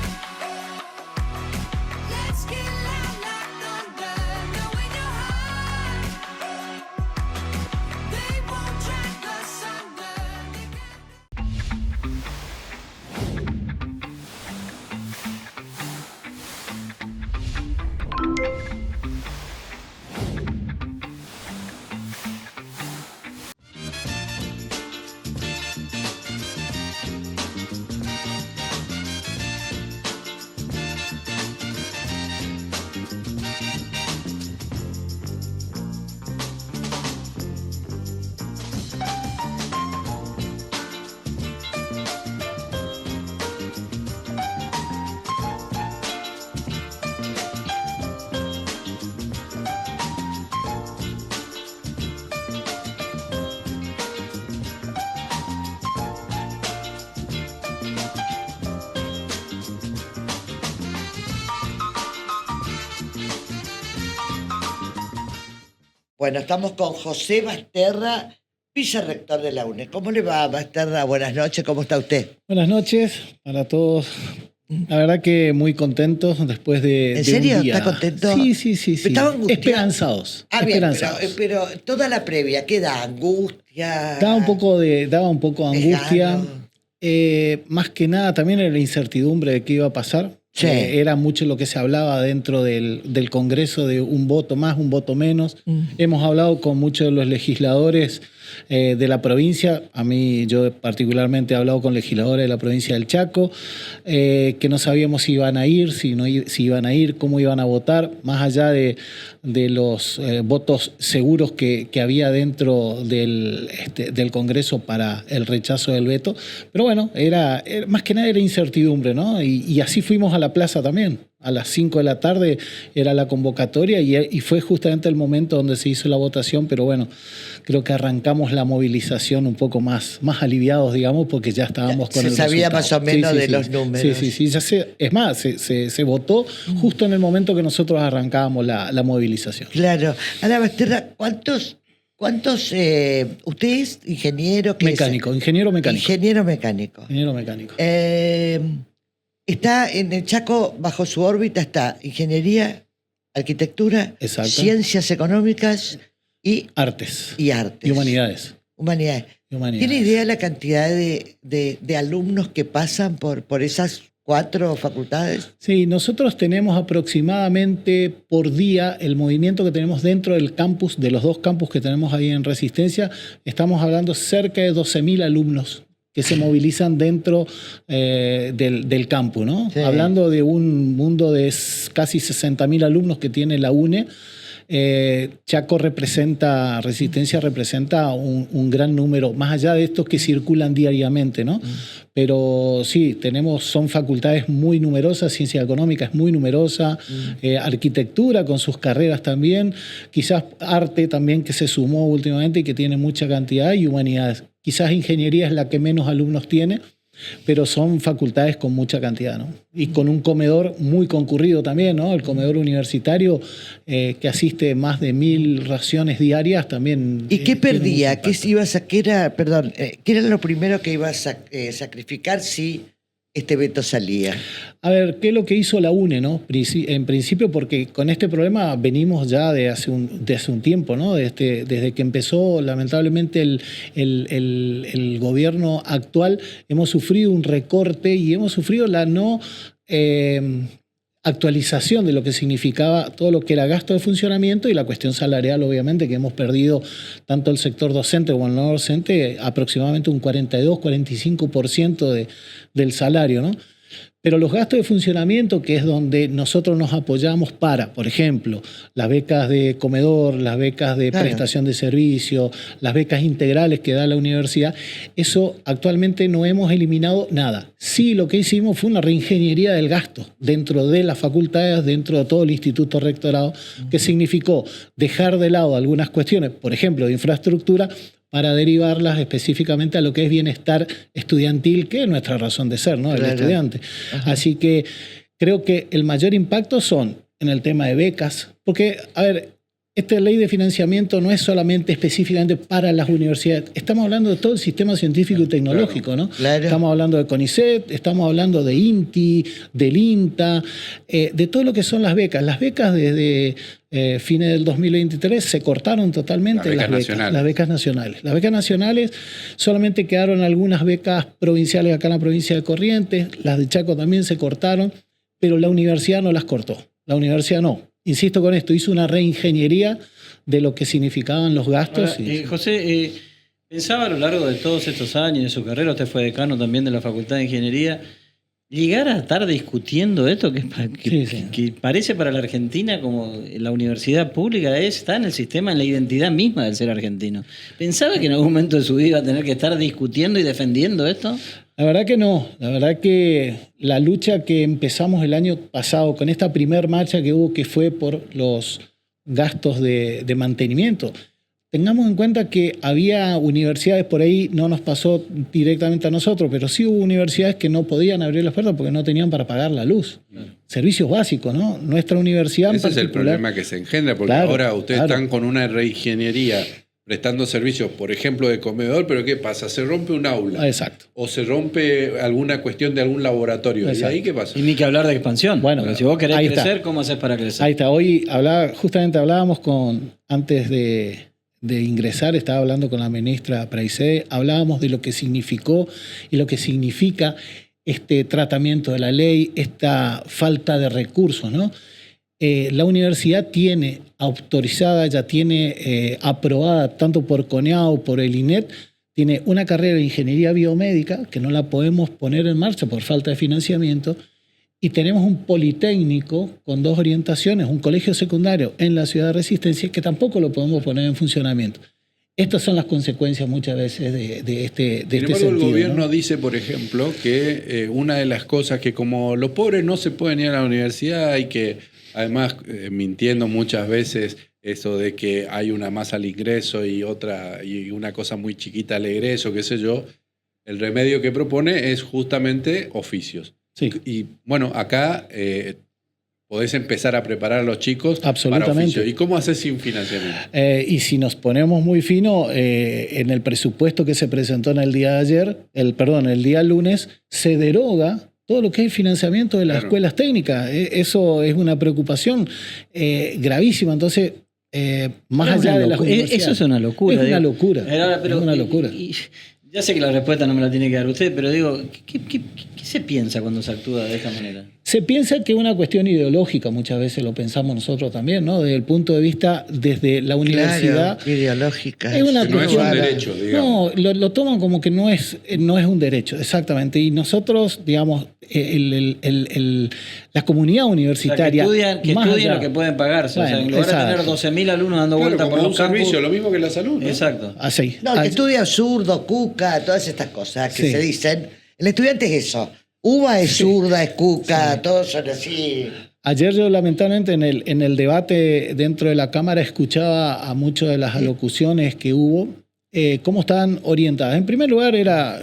Bueno, estamos con José Basterra, vicerrector de la UNE. ¿Cómo le va, Basterra? Buenas noches, ¿cómo está usted? Buenas noches para todos. La verdad que muy contentos después de ¿En serio? un día. ¿Está contento? Sí. Estaba angustiado. Esperanzados. Ah, bien, esperanzados. pero toda la previa, ¿qué da? ¿Angustia? Daba un poco de angustia. Desgano. Más que nada también era la incertidumbre de qué iba a pasar. Sí. Era mucho lo que se hablaba dentro del Congreso de un voto más, un voto menos. Hemos hablado con muchos de los legisladores de la provincia. Yo particularmente he hablado con legisladores de la provincia del Chaco, que no sabíamos si iban a ir, si iban a ir, cómo iban a votar, más allá de los votos seguros que había dentro del Congreso para el rechazo del veto. Pero bueno, era más que nada era incertidumbre, ¿no? Y así fuimos a la plaza también. A las 5 de la tarde era la convocatoria y fue justamente el momento donde se hizo la votación, pero bueno, creo que arrancamos la movilización un poco más aliviados, digamos, porque ya estábamos con el resultado. Se sabía más o menos de los números. Sí. Es más, se votó justo en el momento que nosotros arrancábamos la movilización. Claro. Ana Basterra, ¿cuántos usted es ingeniero? Ingeniero mecánico. Ingeniero mecánico. Ingeniero mecánico. Está en el Chaco, bajo su órbita está ingeniería, arquitectura, Exacto. ciencias económicas y Artes. artes. Y humanidades. Humanidades. ¿Tiene idea de la cantidad de alumnos que pasan por esas 4 facultades? Sí, nosotros tenemos aproximadamente por día el movimiento que tenemos dentro del campus, de los 2 campus que tenemos ahí en Resistencia, estamos hablando cerca de 12.000 alumnos que se movilizan dentro del campus, ¿no? Sí. Hablando de un mundo de casi 60.000 alumnos que tiene la UNE, Resistencia representa un gran número, más allá de estos que circulan diariamente, ¿no? Pero sí, son facultades muy numerosas, ciencia económica es muy numerosa, arquitectura con sus carreras también, quizás arte también que se sumó últimamente y que tiene mucha cantidad, y humanidades. Quizás ingeniería es la que menos alumnos tiene, pero son facultades con mucha cantidad, ¿no? Y con un comedor muy concurrido también, ¿no? El comedor universitario que asiste más de 1.000 raciones diarias también. ¿Y qué perdía? ¿Qué ¿Qué era lo primero que iba a sacrificar si este veto salía? A ver, ¿qué es lo que hizo la UNE, no? En principio, porque con este problema venimos ya de hace un tiempo, ¿no? Desde que empezó, lamentablemente, el gobierno actual, hemos sufrido un recorte y hemos sufrido la no actualización de lo que significaba todo lo que era gasto de funcionamiento y la cuestión salarial, obviamente, que hemos perdido tanto el sector docente como el no docente, aproximadamente un 42-45% del salario, ¿no? Pero los gastos de funcionamiento, que es donde nosotros nos apoyamos para, por ejemplo, las becas de comedor, las becas de prestación de servicio, las becas integrales que da la universidad, eso actualmente no hemos eliminado nada. Sí, lo que hicimos fue una reingeniería del gasto dentro de las facultades, dentro de todo el Instituto Rectorado, que significó dejar de lado algunas cuestiones, por ejemplo, de infraestructura, para derivarlas específicamente a lo que es bienestar estudiantil, que es nuestra razón de ser, ¿no? El estudiante. Ajá. Así que creo que el mayor impacto son en el tema de becas, porque, a ver, esta ley de financiamiento no es solamente específicamente para las universidades, estamos hablando de todo el sistema científico y tecnológico, ¿no? Claro. Estamos hablando de CONICET, estamos hablando de INTI, del INTA, de todo lo que son las becas. Las becas desde fines del 2023 se cortaron totalmente las becas nacionales. Las becas nacionales solamente quedaron algunas becas provinciales acá en la provincia de Corrientes, las de Chaco también se cortaron, pero la universidad no las cortó. La universidad no. Insisto con esto, hizo una reingeniería de lo que significaban los gastos. Ahora, José, pensaba a lo largo de todos estos años de su carrera, usted fue decano también de la Facultad de Ingeniería, llegar a estar discutiendo esto que parece para la Argentina como la universidad pública está en el sistema, en la identidad misma del ser argentino. ¿Pensaba que en algún momento de su vida iba a tener que estar discutiendo y defendiendo esto? La verdad que no. La verdad que la lucha que empezamos el año pasado con esta primer marcha que hubo, que fue por los gastos de mantenimiento, tengamos en cuenta que había universidades, por ahí no nos pasó directamente a nosotros, pero sí hubo universidades que no podían abrir las puertas porque no tenían para pagar la luz. Servicios básicos, ¿no? Nuestra universidad en Ese es el particular. problema que se engendra, porque Claro, ahora ustedes claro. están con una reingeniería prestando servicios, por ejemplo, de comedor, pero ¿qué pasa? Se rompe un aula. Exacto. O se rompe alguna cuestión de algún laboratorio. ¿Y Exacto. ahí qué pasa? Y ni que hablar de expansión. Bueno, Porque si vos querés ahí está. crecer, ¿cómo haces para crecer? Ahí está. Hoy justamente hablábamos antes de ingresar, estaba hablando con la ministra Praicé, hablábamos de lo que significó y lo que significa este tratamiento de la ley, esta falta de recursos, ¿no? La universidad tiene autorizada, ya tiene aprobada tanto por CONEAU, por el INET, tiene una carrera de ingeniería biomédica que no la podemos poner en marcha por falta de financiamiento, y tenemos un politécnico con 2 orientaciones, un colegio secundario en la ciudad de Resistencia que tampoco lo podemos poner en funcionamiento. Estas son las consecuencias muchas veces de este Sin embargo, sentido, el gobierno ¿no? dice, por ejemplo, que una de las cosas que como los pobres no se pueden ir a la universidad y que además, mintiendo muchas veces, eso de que hay una más al ingreso y una cosa muy chiquita al egreso, qué sé yo, el remedio que propone es justamente oficios. Sí. Y bueno, acá podés empezar a preparar a los chicos para Absolutamente. oficios. ¿Y cómo haces sin financiamiento? Y si nos ponemos muy fino, en el presupuesto que se presentó en el día de ayer, el día lunes, se deroga todo lo que es financiamiento de las Claro. escuelas técnicas. Eso es una preocupación gravísima. Entonces, más Es allá una de las locu- universidades. Eso es una locura. Es una digo. locura. Pero, es una locura. Ya sé que la respuesta no me la tiene que dar usted, pero digo, ¿qué se piensa cuando se actúa de esta manera? Se piensa que es una cuestión ideológica, muchas veces lo pensamos nosotros también, ¿no? Desde el punto de vista, desde la universidad. Claro, ideológica. Es una Que no es cuestión- un derecho, digamos. No, lo toman como que no es un derecho, exactamente. Y nosotros, digamos, la comunidad O sea, universitaria. que más estudien allá- lo que pueden pagarse. o sea, en Bueno, lugar de exacto. tener 12.000 alumnos dando Claro, vueltas como por un los campus. servicio, lo mismo que la salud, ¿no? Exacto. Así. No, que así. estudia zurdo, cuca, todas estas cosas que Sí. se dicen. El estudiante es eso. Uva es zurda, es cuca, todos son así. Ayer yo lamentablemente en el debate dentro de la Cámara escuchaba a muchas de las alocuciones que hubo, cómo estaban orientadas. En primer lugar era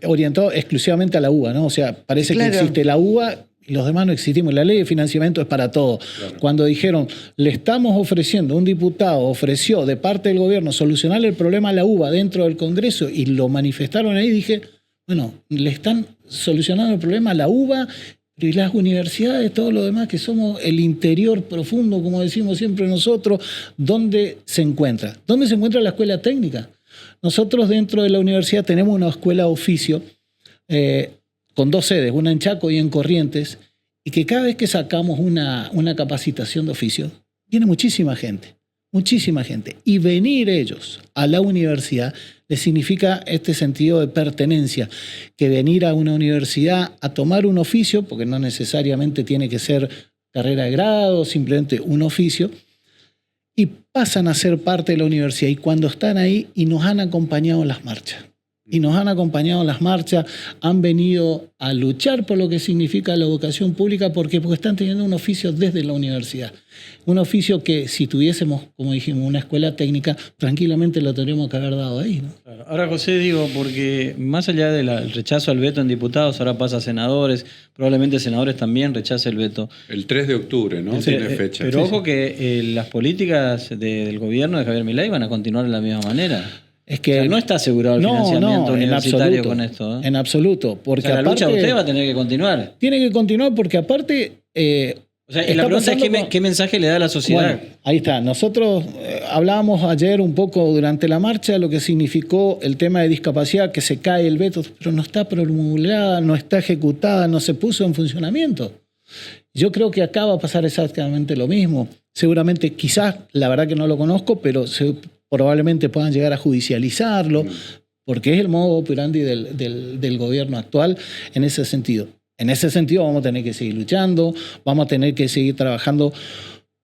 orientado exclusivamente a la UBA, ¿no? O sea, parece Claro. que existe la UBA y los demás no existimos. La ley de financiamiento es para todo. Claro. Cuando dijeron, le estamos ofreciendo, un diputado ofreció de parte del gobierno solucionar el problema a la UBA dentro del Congreso y lo manifestaron ahí, dije, bueno, le están solucionando el problema a la UBA y las universidades, todo lo demás, que somos el interior profundo, como decimos siempre nosotros, ¿dónde se encuentra? ¿Dónde se encuentra la escuela técnica? Nosotros dentro de la universidad tenemos una escuela de oficio con 2 sedes, una en Chaco y en Corrientes, y que cada vez que sacamos una capacitación de oficio, viene muchísima gente. Y venir ellos a la universidad les significa este sentido de pertenencia, que venir a una universidad a tomar un oficio, porque no necesariamente tiene que ser carrera de grado, simplemente un oficio, y pasan a ser parte de la universidad. Y cuando están ahí y nos han acompañado en las marchas. Han venido a luchar por lo que significa la educación pública porque están teniendo un oficio desde la universidad. Un oficio que si tuviésemos, como dijimos, una escuela técnica, tranquilamente lo tendríamos que haber dado ahí, ¿no? Claro. Ahora, José, digo, porque más allá del rechazo al veto en diputados, ahora pasa a senadores, probablemente senadores también rechace el veto. El 3 de octubre, ¿no? Sí, Tiene fecha. Pero Sí, ojo que las políticas del gobierno de Javier Milei van a continuar de la misma manera. Es O que sea, no está asegurado el financiamiento en universitario absoluto, con esto. ¿eh? En absoluto. O Porque sea, la lucha de aparte, usted va a tener que continuar. tiene que continuar porque aparte... O sea, y está la pregunta es pasando ¿qué mensaje le da a la sociedad? Bueno, ahí está. Nosotros hablábamos ayer un poco durante la marcha lo que significó el tema de discapacidad, que se cae el veto, pero no está promulgada, no está ejecutada, no se puso en funcionamiento. Yo creo que acá va a pasar exactamente lo mismo. Seguramente, quizás, la verdad que no lo conozco, pero probablemente puedan llegar a judicializarlo, porque es el modo operandi del gobierno actual en ese sentido. En ese sentido vamos a tener que seguir luchando, vamos a tener que seguir trabajando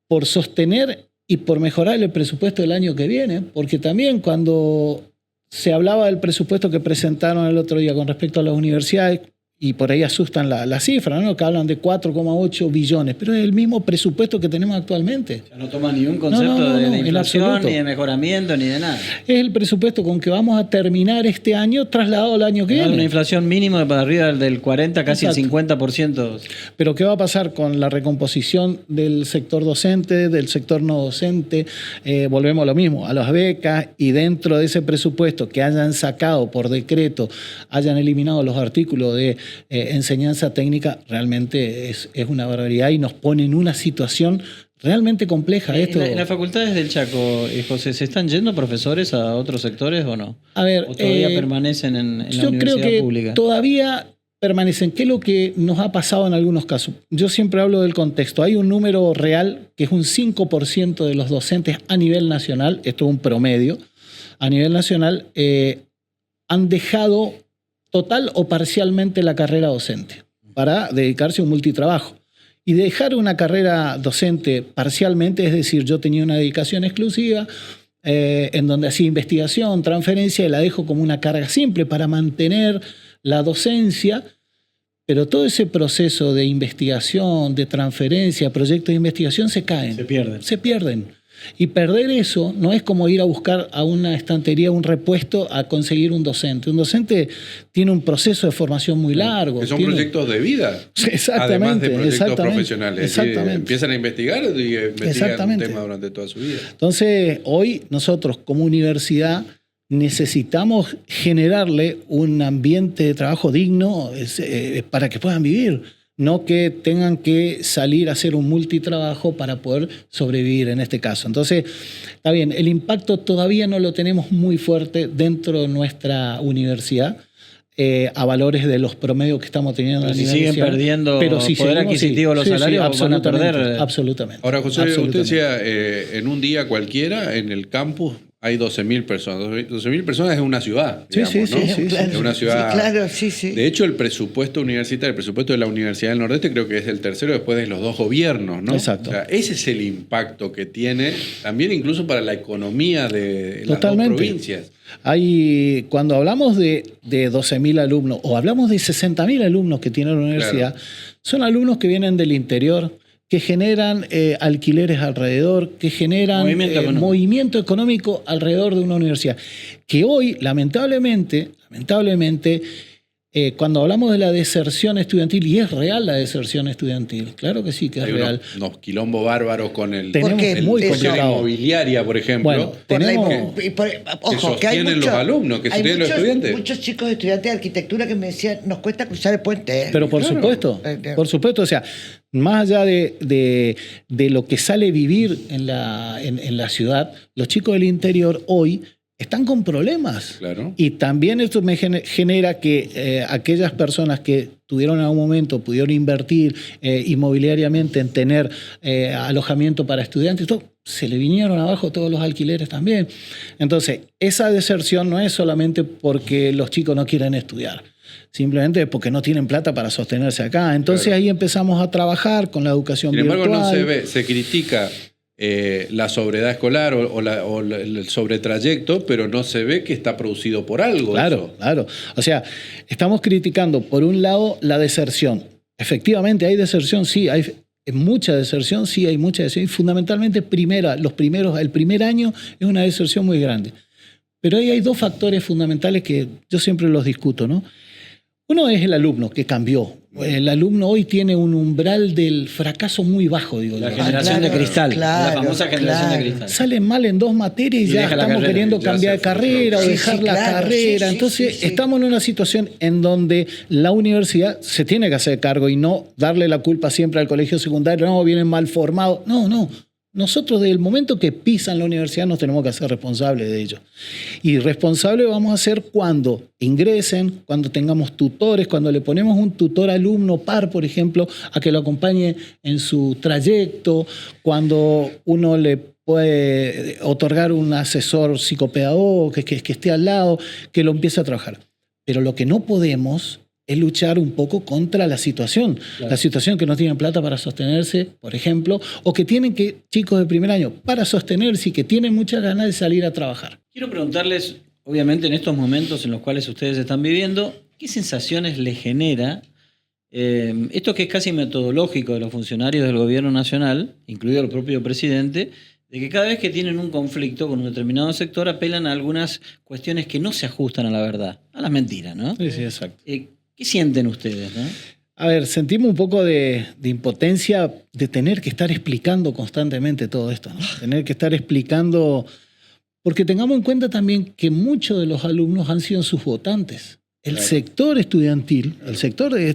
por sostener y por mejorar el presupuesto del año que viene, porque también cuando se hablaba del presupuesto que presentaron el otro día con respecto a las universidades, y por ahí asustan la cifra, ¿no? Que hablan de 4,8 billones, pero es el mismo presupuesto que tenemos actualmente. No toma ni un concepto No, de en inflación, absoluto. ni de mejoramiento, ni de nada. Es el presupuesto con que vamos a terminar este año trasladado al año que Hay una viene. inflación mínima para arriba del 40, casi el Exacto. 50%. Pero ¿qué va a pasar con la recomposición del sector docente, del sector no docente? Volvemos a lo mismo, a las becas, y dentro de ese presupuesto que hayan sacado por decreto, hayan eliminado los artículos de enseñanza técnica, realmente es una barbaridad y nos pone en una situación realmente compleja. Esto. En las facultades del Chaco, José, ¿se están yendo profesores a otros sectores o no? A ver, ¿O todavía permanecen en la yo creo universidad que pública? todavía permanecen. ¿Qué es lo que nos ha pasado en algunos casos? Yo siempre hablo del contexto. Hay un número real que es un 5% de los docentes a nivel nacional, esto es un promedio, a nivel nacional, han dejado total o parcialmente la carrera docente para dedicarse a un multitrabajo. Y dejar una carrera docente parcialmente, es decir, yo tenía una dedicación exclusiva, en donde hacía investigación, transferencia, y la dejo como una carga simple para mantener la docencia, pero todo ese proceso de investigación, de transferencia, proyectos de investigación se caen. Se pierden. Se pierden. Y perder eso no es como ir a buscar a una estantería un repuesto a conseguir un docente. Un docente tiene un proceso de formación muy largo. Que son tiene- proyectos de vida. Exactamente, Además de proyectos exactamente, profesionales. Es decir, exactamente. empiezan a investigar y investigan un Exactamente. tema durante toda su vida. Entonces, hoy nosotros como universidad necesitamos generarle un ambiente de trabajo digno para que puedan vivir, no que tengan que salir a hacer un multitrabajo para poder sobrevivir en este caso. Entonces, está bien, el impacto todavía no lo tenemos muy fuerte dentro de nuestra universidad, a valores de los promedios que estamos teniendo Pero a si nivel siguen nacional. perdiendo Pero si poder seguimos, adquisitivo los salarios, van a absolutamente, perder. absolutamente. Ahora, José, usted Absolutamente. decía, en un día cualquiera, en el campus hay 12.000 personas. 12.000 personas es una ciudad, Sí, digamos, sí, ¿no? sí, sí, Claro, Es una ciudad... sí, claro, sí, sí. De hecho, el presupuesto universitario, el presupuesto de la Universidad del Nordeste, creo que es el tercero después de los dos gobiernos, ¿no? Exacto. O sea, ese es el impacto que tiene también incluso para la economía de las Totalmente. dos provincias. Cuando hablamos de 12.000 alumnos o hablamos de 60.000 alumnos que tiene la universidad, son alumnos que vienen del interior, que generan alquileres alrededor, que generan movimiento económico alrededor de una universidad. Que hoy, lamentablemente, cuando hablamos de la deserción estudiantil, y es real la deserción estudiantil, claro que sí que es Hay real. unos quilombos bárbaros con el Tenemos Porque muy eso- cuestión complicado. inmobiliaria, por ejemplo. Bueno, Por la tenemos- inmo- y por- ojo, que hay sostienen los alumnos, que hay sostienen los muchos- estudiantes. Muchos chicos estudiantes de arquitectura que me decían, nos cuesta cruzar el puente. Pero por Claro. supuesto, o sea, más allá de lo que sale vivir en la ciudad, los chicos del interior hoy están con problemas. Claro. Y también esto me genera que aquellas personas que tuvieron en algún momento, pudieron invertir inmobiliariamente en tener alojamiento para estudiantes, todo, se le vinieron abajo todos los alquileres también. Entonces, esa deserción no es solamente porque los chicos no quieren estudiar, simplemente porque no tienen plata para sostenerse acá. Entonces Claro. ahí empezamos a trabajar con la educación Sin embargo, virtual. no se ve, se critica la sobredad escolar o el sobretrayecto, pero no se ve que está producido por algo. Claro, eso. claro. O sea, estamos criticando, por un lado, la deserción. Efectivamente, hay deserción, sí, hay mucha deserción, sí, hay mucha deserción. Y fundamentalmente, el primer año es una deserción muy grande. Pero ahí hay dos factores fundamentales que yo siempre los discuto, ¿no? Uno es el alumno, que cambió. El alumno hoy tiene un umbral del fracaso muy bajo, digo La yo. generación claro, de cristal. claro, la famosa generación claro. de cristal. Salen mal en 2 materias y Y ya deja la estamos carrera, queriendo ya cambiar de se carrera o frustró. dejar Sí, la claro, carrera. sí, Entonces sí. estamos en una situación en donde la universidad se tiene que hacer cargo y no darle la culpa siempre al colegio secundario, no, vienen mal formados. No. Nosotros desde el momento que pisan la universidad nos tenemos que hacer responsables de ello. Y responsables vamos a ser cuando ingresen, cuando tengamos tutores, cuando le ponemos un tutor alumno par, por ejemplo, a que lo acompañe en su trayecto, cuando uno le puede otorgar un asesor psicopedagogo que esté al lado, que lo empiece a trabajar. Pero lo que no podemos es luchar un poco contra la situación. Claro. La situación que no tienen plata para sostenerse, por ejemplo, o que tienen que, chicos de primer año, para sostenerse y que tienen muchas ganas de salir a trabajar. Quiero preguntarles, obviamente en estos momentos en los cuales ustedes están viviendo, ¿qué sensaciones les genera Esto que es casi metodológico de los funcionarios del gobierno nacional, incluido el propio presidente, de que cada vez que tienen un conflicto con un determinado sector apelan a algunas cuestiones que no se ajustan a la verdad, a las mentiras, ¿no? Sí, sí, exacto. ¿Qué sienten ustedes, no? A ver, sentimos un poco de impotencia de tener que estar explicando constantemente todo esto, ¿no? Tener que estar explicando, porque tengamos en cuenta también que muchos de los alumnos han sido sus votantes. El sector estudiantil, el sector de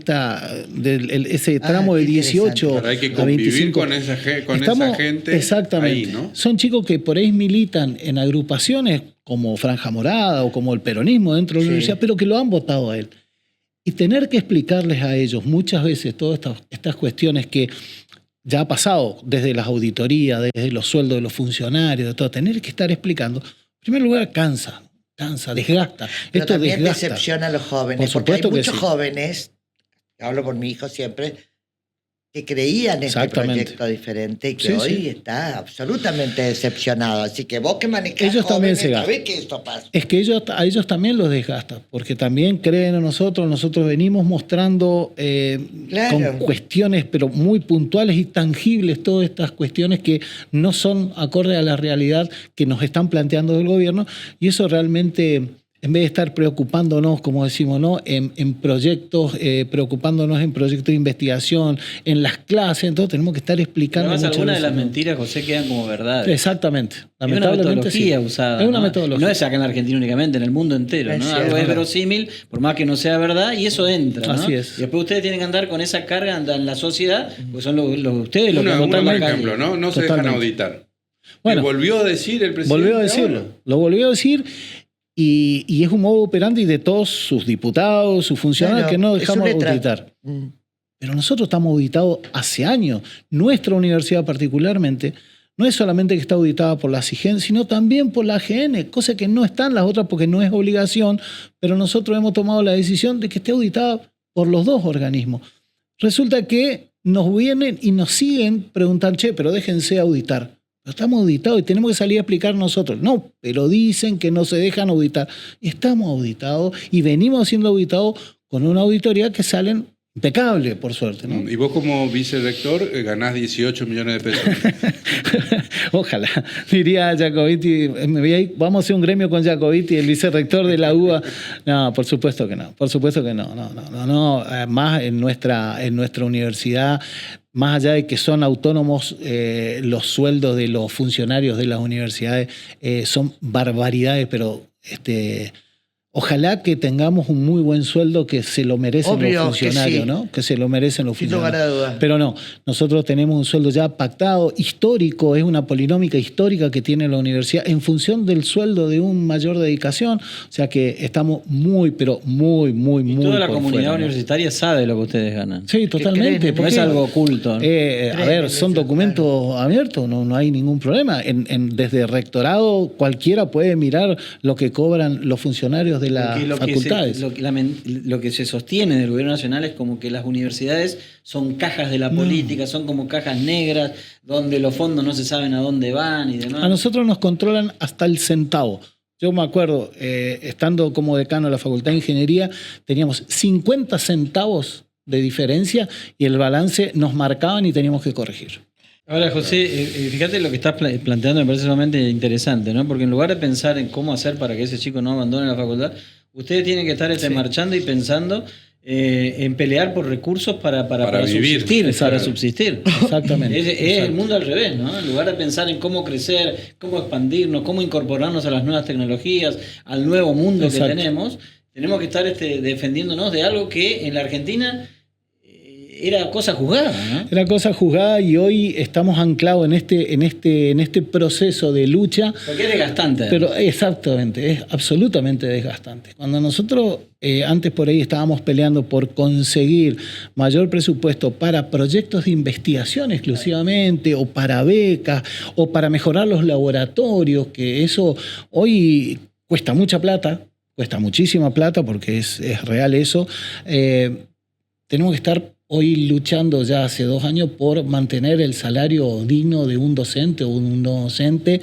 ese tramo qué de 18 interesante. Pero hay que a convivir 25. con esa Estamos- gente exactamente. ahí, ¿no? Son chicos que por ahí militan en agrupaciones como Franja Morada o como el peronismo dentro de la Sí. universidad, pero que lo han votado a él. Y tener que explicarles a ellos muchas veces todas estas cuestiones que ya ha pasado desde las auditorías, desde los sueldos de los funcionarios, de todo, tener que estar explicando, en primer lugar cansa, desgasta. Pero Esto también desgasta. decepciona a los jóvenes, Por porque hay supuesto que muchos sí. jóvenes, hablo por mi hijo siempre, que creían en este Exactamente. proyecto diferente y que Sí, hoy sí. está absolutamente decepcionado. Así que vos que manejás Ellos también jóvenes, se gastan. sabés que esto pasa. Es que a ellos también los desgasta, porque también creen en nosotros. Nosotros venimos mostrando Claro. con cuestiones, pero muy puntuales y tangibles, todas estas cuestiones que no son acorde a la realidad que nos están planteando del gobierno, y eso realmente, en vez de estar preocupándonos, como decimos, ¿no? en proyectos, preocupándonos en proyectos de investigación, en las clases, entonces tenemos que estar explicando. Además, muchas algunas de veces, las ¿no? mentiras, José, quedan como verdades. Exactamente. Es una Lamentablemente metodología sí. usada. Es una ¿no? metodología. No es acá en la Argentina únicamente, en el mundo entero. Es ¿no? cierto. Algo es verosímil, por más que no sea verdad, y eso entra. ¿no? Así es. Y después ustedes tienen que andar con esa carga en la sociedad, porque son ustedes los que Un votan en la calle. ejemplo, ¿no? No se dejan Totalmente. auditar. Bueno. Y volvió a decir el presidente. Volvió a decirlo, ahora. lo volvió a decir y es un modo operandi de todos sus diputados, sus funcionarios Claro, que no es dejamos su letra. auditar. Mm. Pero nosotros estamos auditados hace años. Nuestra universidad particularmente no es solamente que está auditada por la SIGEN, sino también por la AGN, cosa que no están las otras porque no es obligación, pero nosotros hemos tomado la decisión de que esté auditada por los dos organismos. Resulta que nos vienen y nos siguen preguntando, che, pero déjense auditar. Pero estamos auditados y tenemos que salir a explicar nosotros. No, pero dicen que no se dejan auditar. Y estamos auditados y venimos siendo auditados con una auditoría que salen impecable, por suerte, ¿no? Y vos como vicerrector ganás 18 millones de pesos. Ojalá, diría Jacobiti, vamos a hacer un gremio con Jacobiti, el vicerrector de la UBA. No, por supuesto que no, por supuesto que no. Más en nuestra universidad, más allá de que son autónomos, los sueldos de los funcionarios de las universidades son barbaridades, pero ojalá que tengamos un muy buen sueldo que se lo merecen Obvio los que funcionarios, sí. ¿no? Que se lo merecen los Sin funcionarios. lugar a dudas. Pero no, nosotros tenemos un sueldo ya pactado, histórico, es una polinómica histórica que tiene la universidad en función del sueldo de un mayor dedicación, o sea que estamos muy, pero muy, muy, Y muy toda la por comunidad fuera, ¿no? universitaria sabe lo que ustedes ganan. Sí, totalmente. creen, No es porque, algo oculto. ¿no? a Creen ver, en son eso, documentos abiertos, no hay ningún problema. Desde rectorado cualquiera puede mirar lo que cobran los funcionarios de las Porque facultades. lo que se sostiene del gobierno nacional es como que las universidades son cajas de la política, son como cajas negras, donde los fondos no se saben a dónde van y demás. A nosotros nos controlan hasta el centavo. Yo me acuerdo, estando como decano de la Facultad de Ingeniería, teníamos 50 centavos de diferencia y el balance nos marcaban y teníamos que corregir. Ahora, José, fíjate lo que estás planteando, me parece sumamente interesante, ¿no? Porque en lugar de pensar en cómo hacer para que ese chico no abandone la facultad, ustedes tienen que estar Sí. marchando y pensando en pelear por recursos para vivir. subsistir. Para Exacto. subsistir. Exactamente. Es el Exacto. mundo al revés, ¿no? En lugar de pensar en cómo crecer, cómo expandirnos, cómo incorporarnos a las nuevas tecnologías, al nuevo mundo Exacto. que tenemos que estar defendiéndonos de algo que en la Argentina era cosa juzgada, ¿no? Era cosa juzgada y hoy estamos anclados en este proceso de lucha. Porque es desgastante. Pero exactamente, es absolutamente desgastante. Cuando nosotros antes por ahí estábamos peleando por conseguir mayor presupuesto para proyectos de investigación exclusivamente, o para becas, o para mejorar los laboratorios, que eso hoy cuesta mucha plata, cuesta muchísima plata porque es real eso, tenemos que estar hoy luchando ya hace 2 años por mantener el salario digno de un docente o un no docente,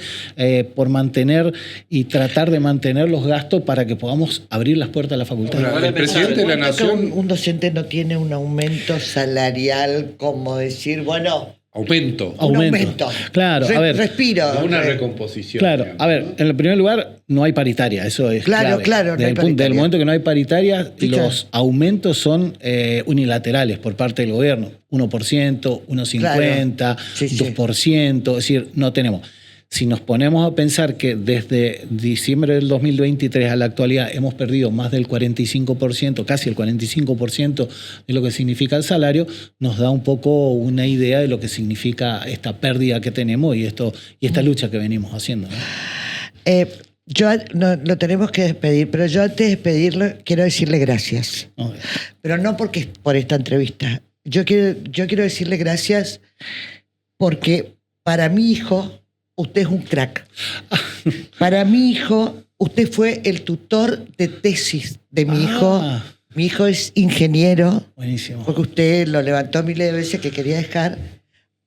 por mantener y tratar de mantener los gastos para que podamos abrir las puertas de la facultad. Ahora, el presidente de la Nación... Un docente no tiene un aumento salarial como decir, bueno, Aumento. un aumento. Claro, a ver. Respiro. Una recomposición. Claro, digamos. a ver, en el primer lugar no hay paritaria, eso es Claro, clave. claro, no hay Desde paritaria. el momento que no hay paritaria, Sí, claro. los aumentos son unilaterales por parte del gobierno. 1%, 1,50%, Claro. Sí, sí. 2%, es decir, no tenemos. Si nos ponemos a pensar que desde diciembre del 2023 a la actualidad hemos perdido más del 45%, casi el 45% de lo que significa el salario, nos da un poco una idea de lo que significa esta pérdida que tenemos y esta lucha que venimos haciendo, ¿no? Yo no, lo tenemos que despedir, pero yo antes de despedirlo quiero decirle gracias. No, Pero no porque por esta entrevista. Yo quiero decirle gracias porque para mi hijo usted es un crack. Para mi hijo usted fue el tutor de tesis de mi hijo. Mi hijo es ingeniero buenísimo. porque usted lo levantó miles de veces que quería dejar.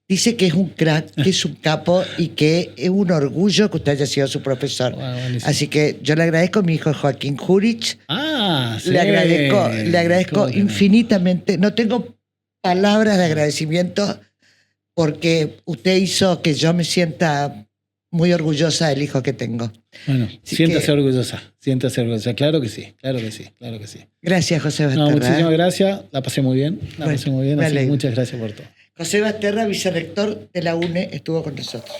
Dice que es un crack, que es un capo y que es un orgullo que usted haya sido su profesor. Buenísimo. Así que yo le agradezco a mi hijo Joaquín Jurich. Sí. Le agradezco ¿Cómo que no? infinitamente. No tengo palabras de agradecimiento porque usted hizo que yo me sienta muy orgullosa del hijo que tengo. Bueno, Así siéntase que- orgullosa, siéntase orgullosa. Claro que sí, claro que sí, claro que sí. Gracias, José Basterra. No, muchísimas gracias, la pasé muy bien, Bueno, así que me alegro. muchas gracias por todo. José Basterra, vicerrector de la UNE, estuvo con nosotros.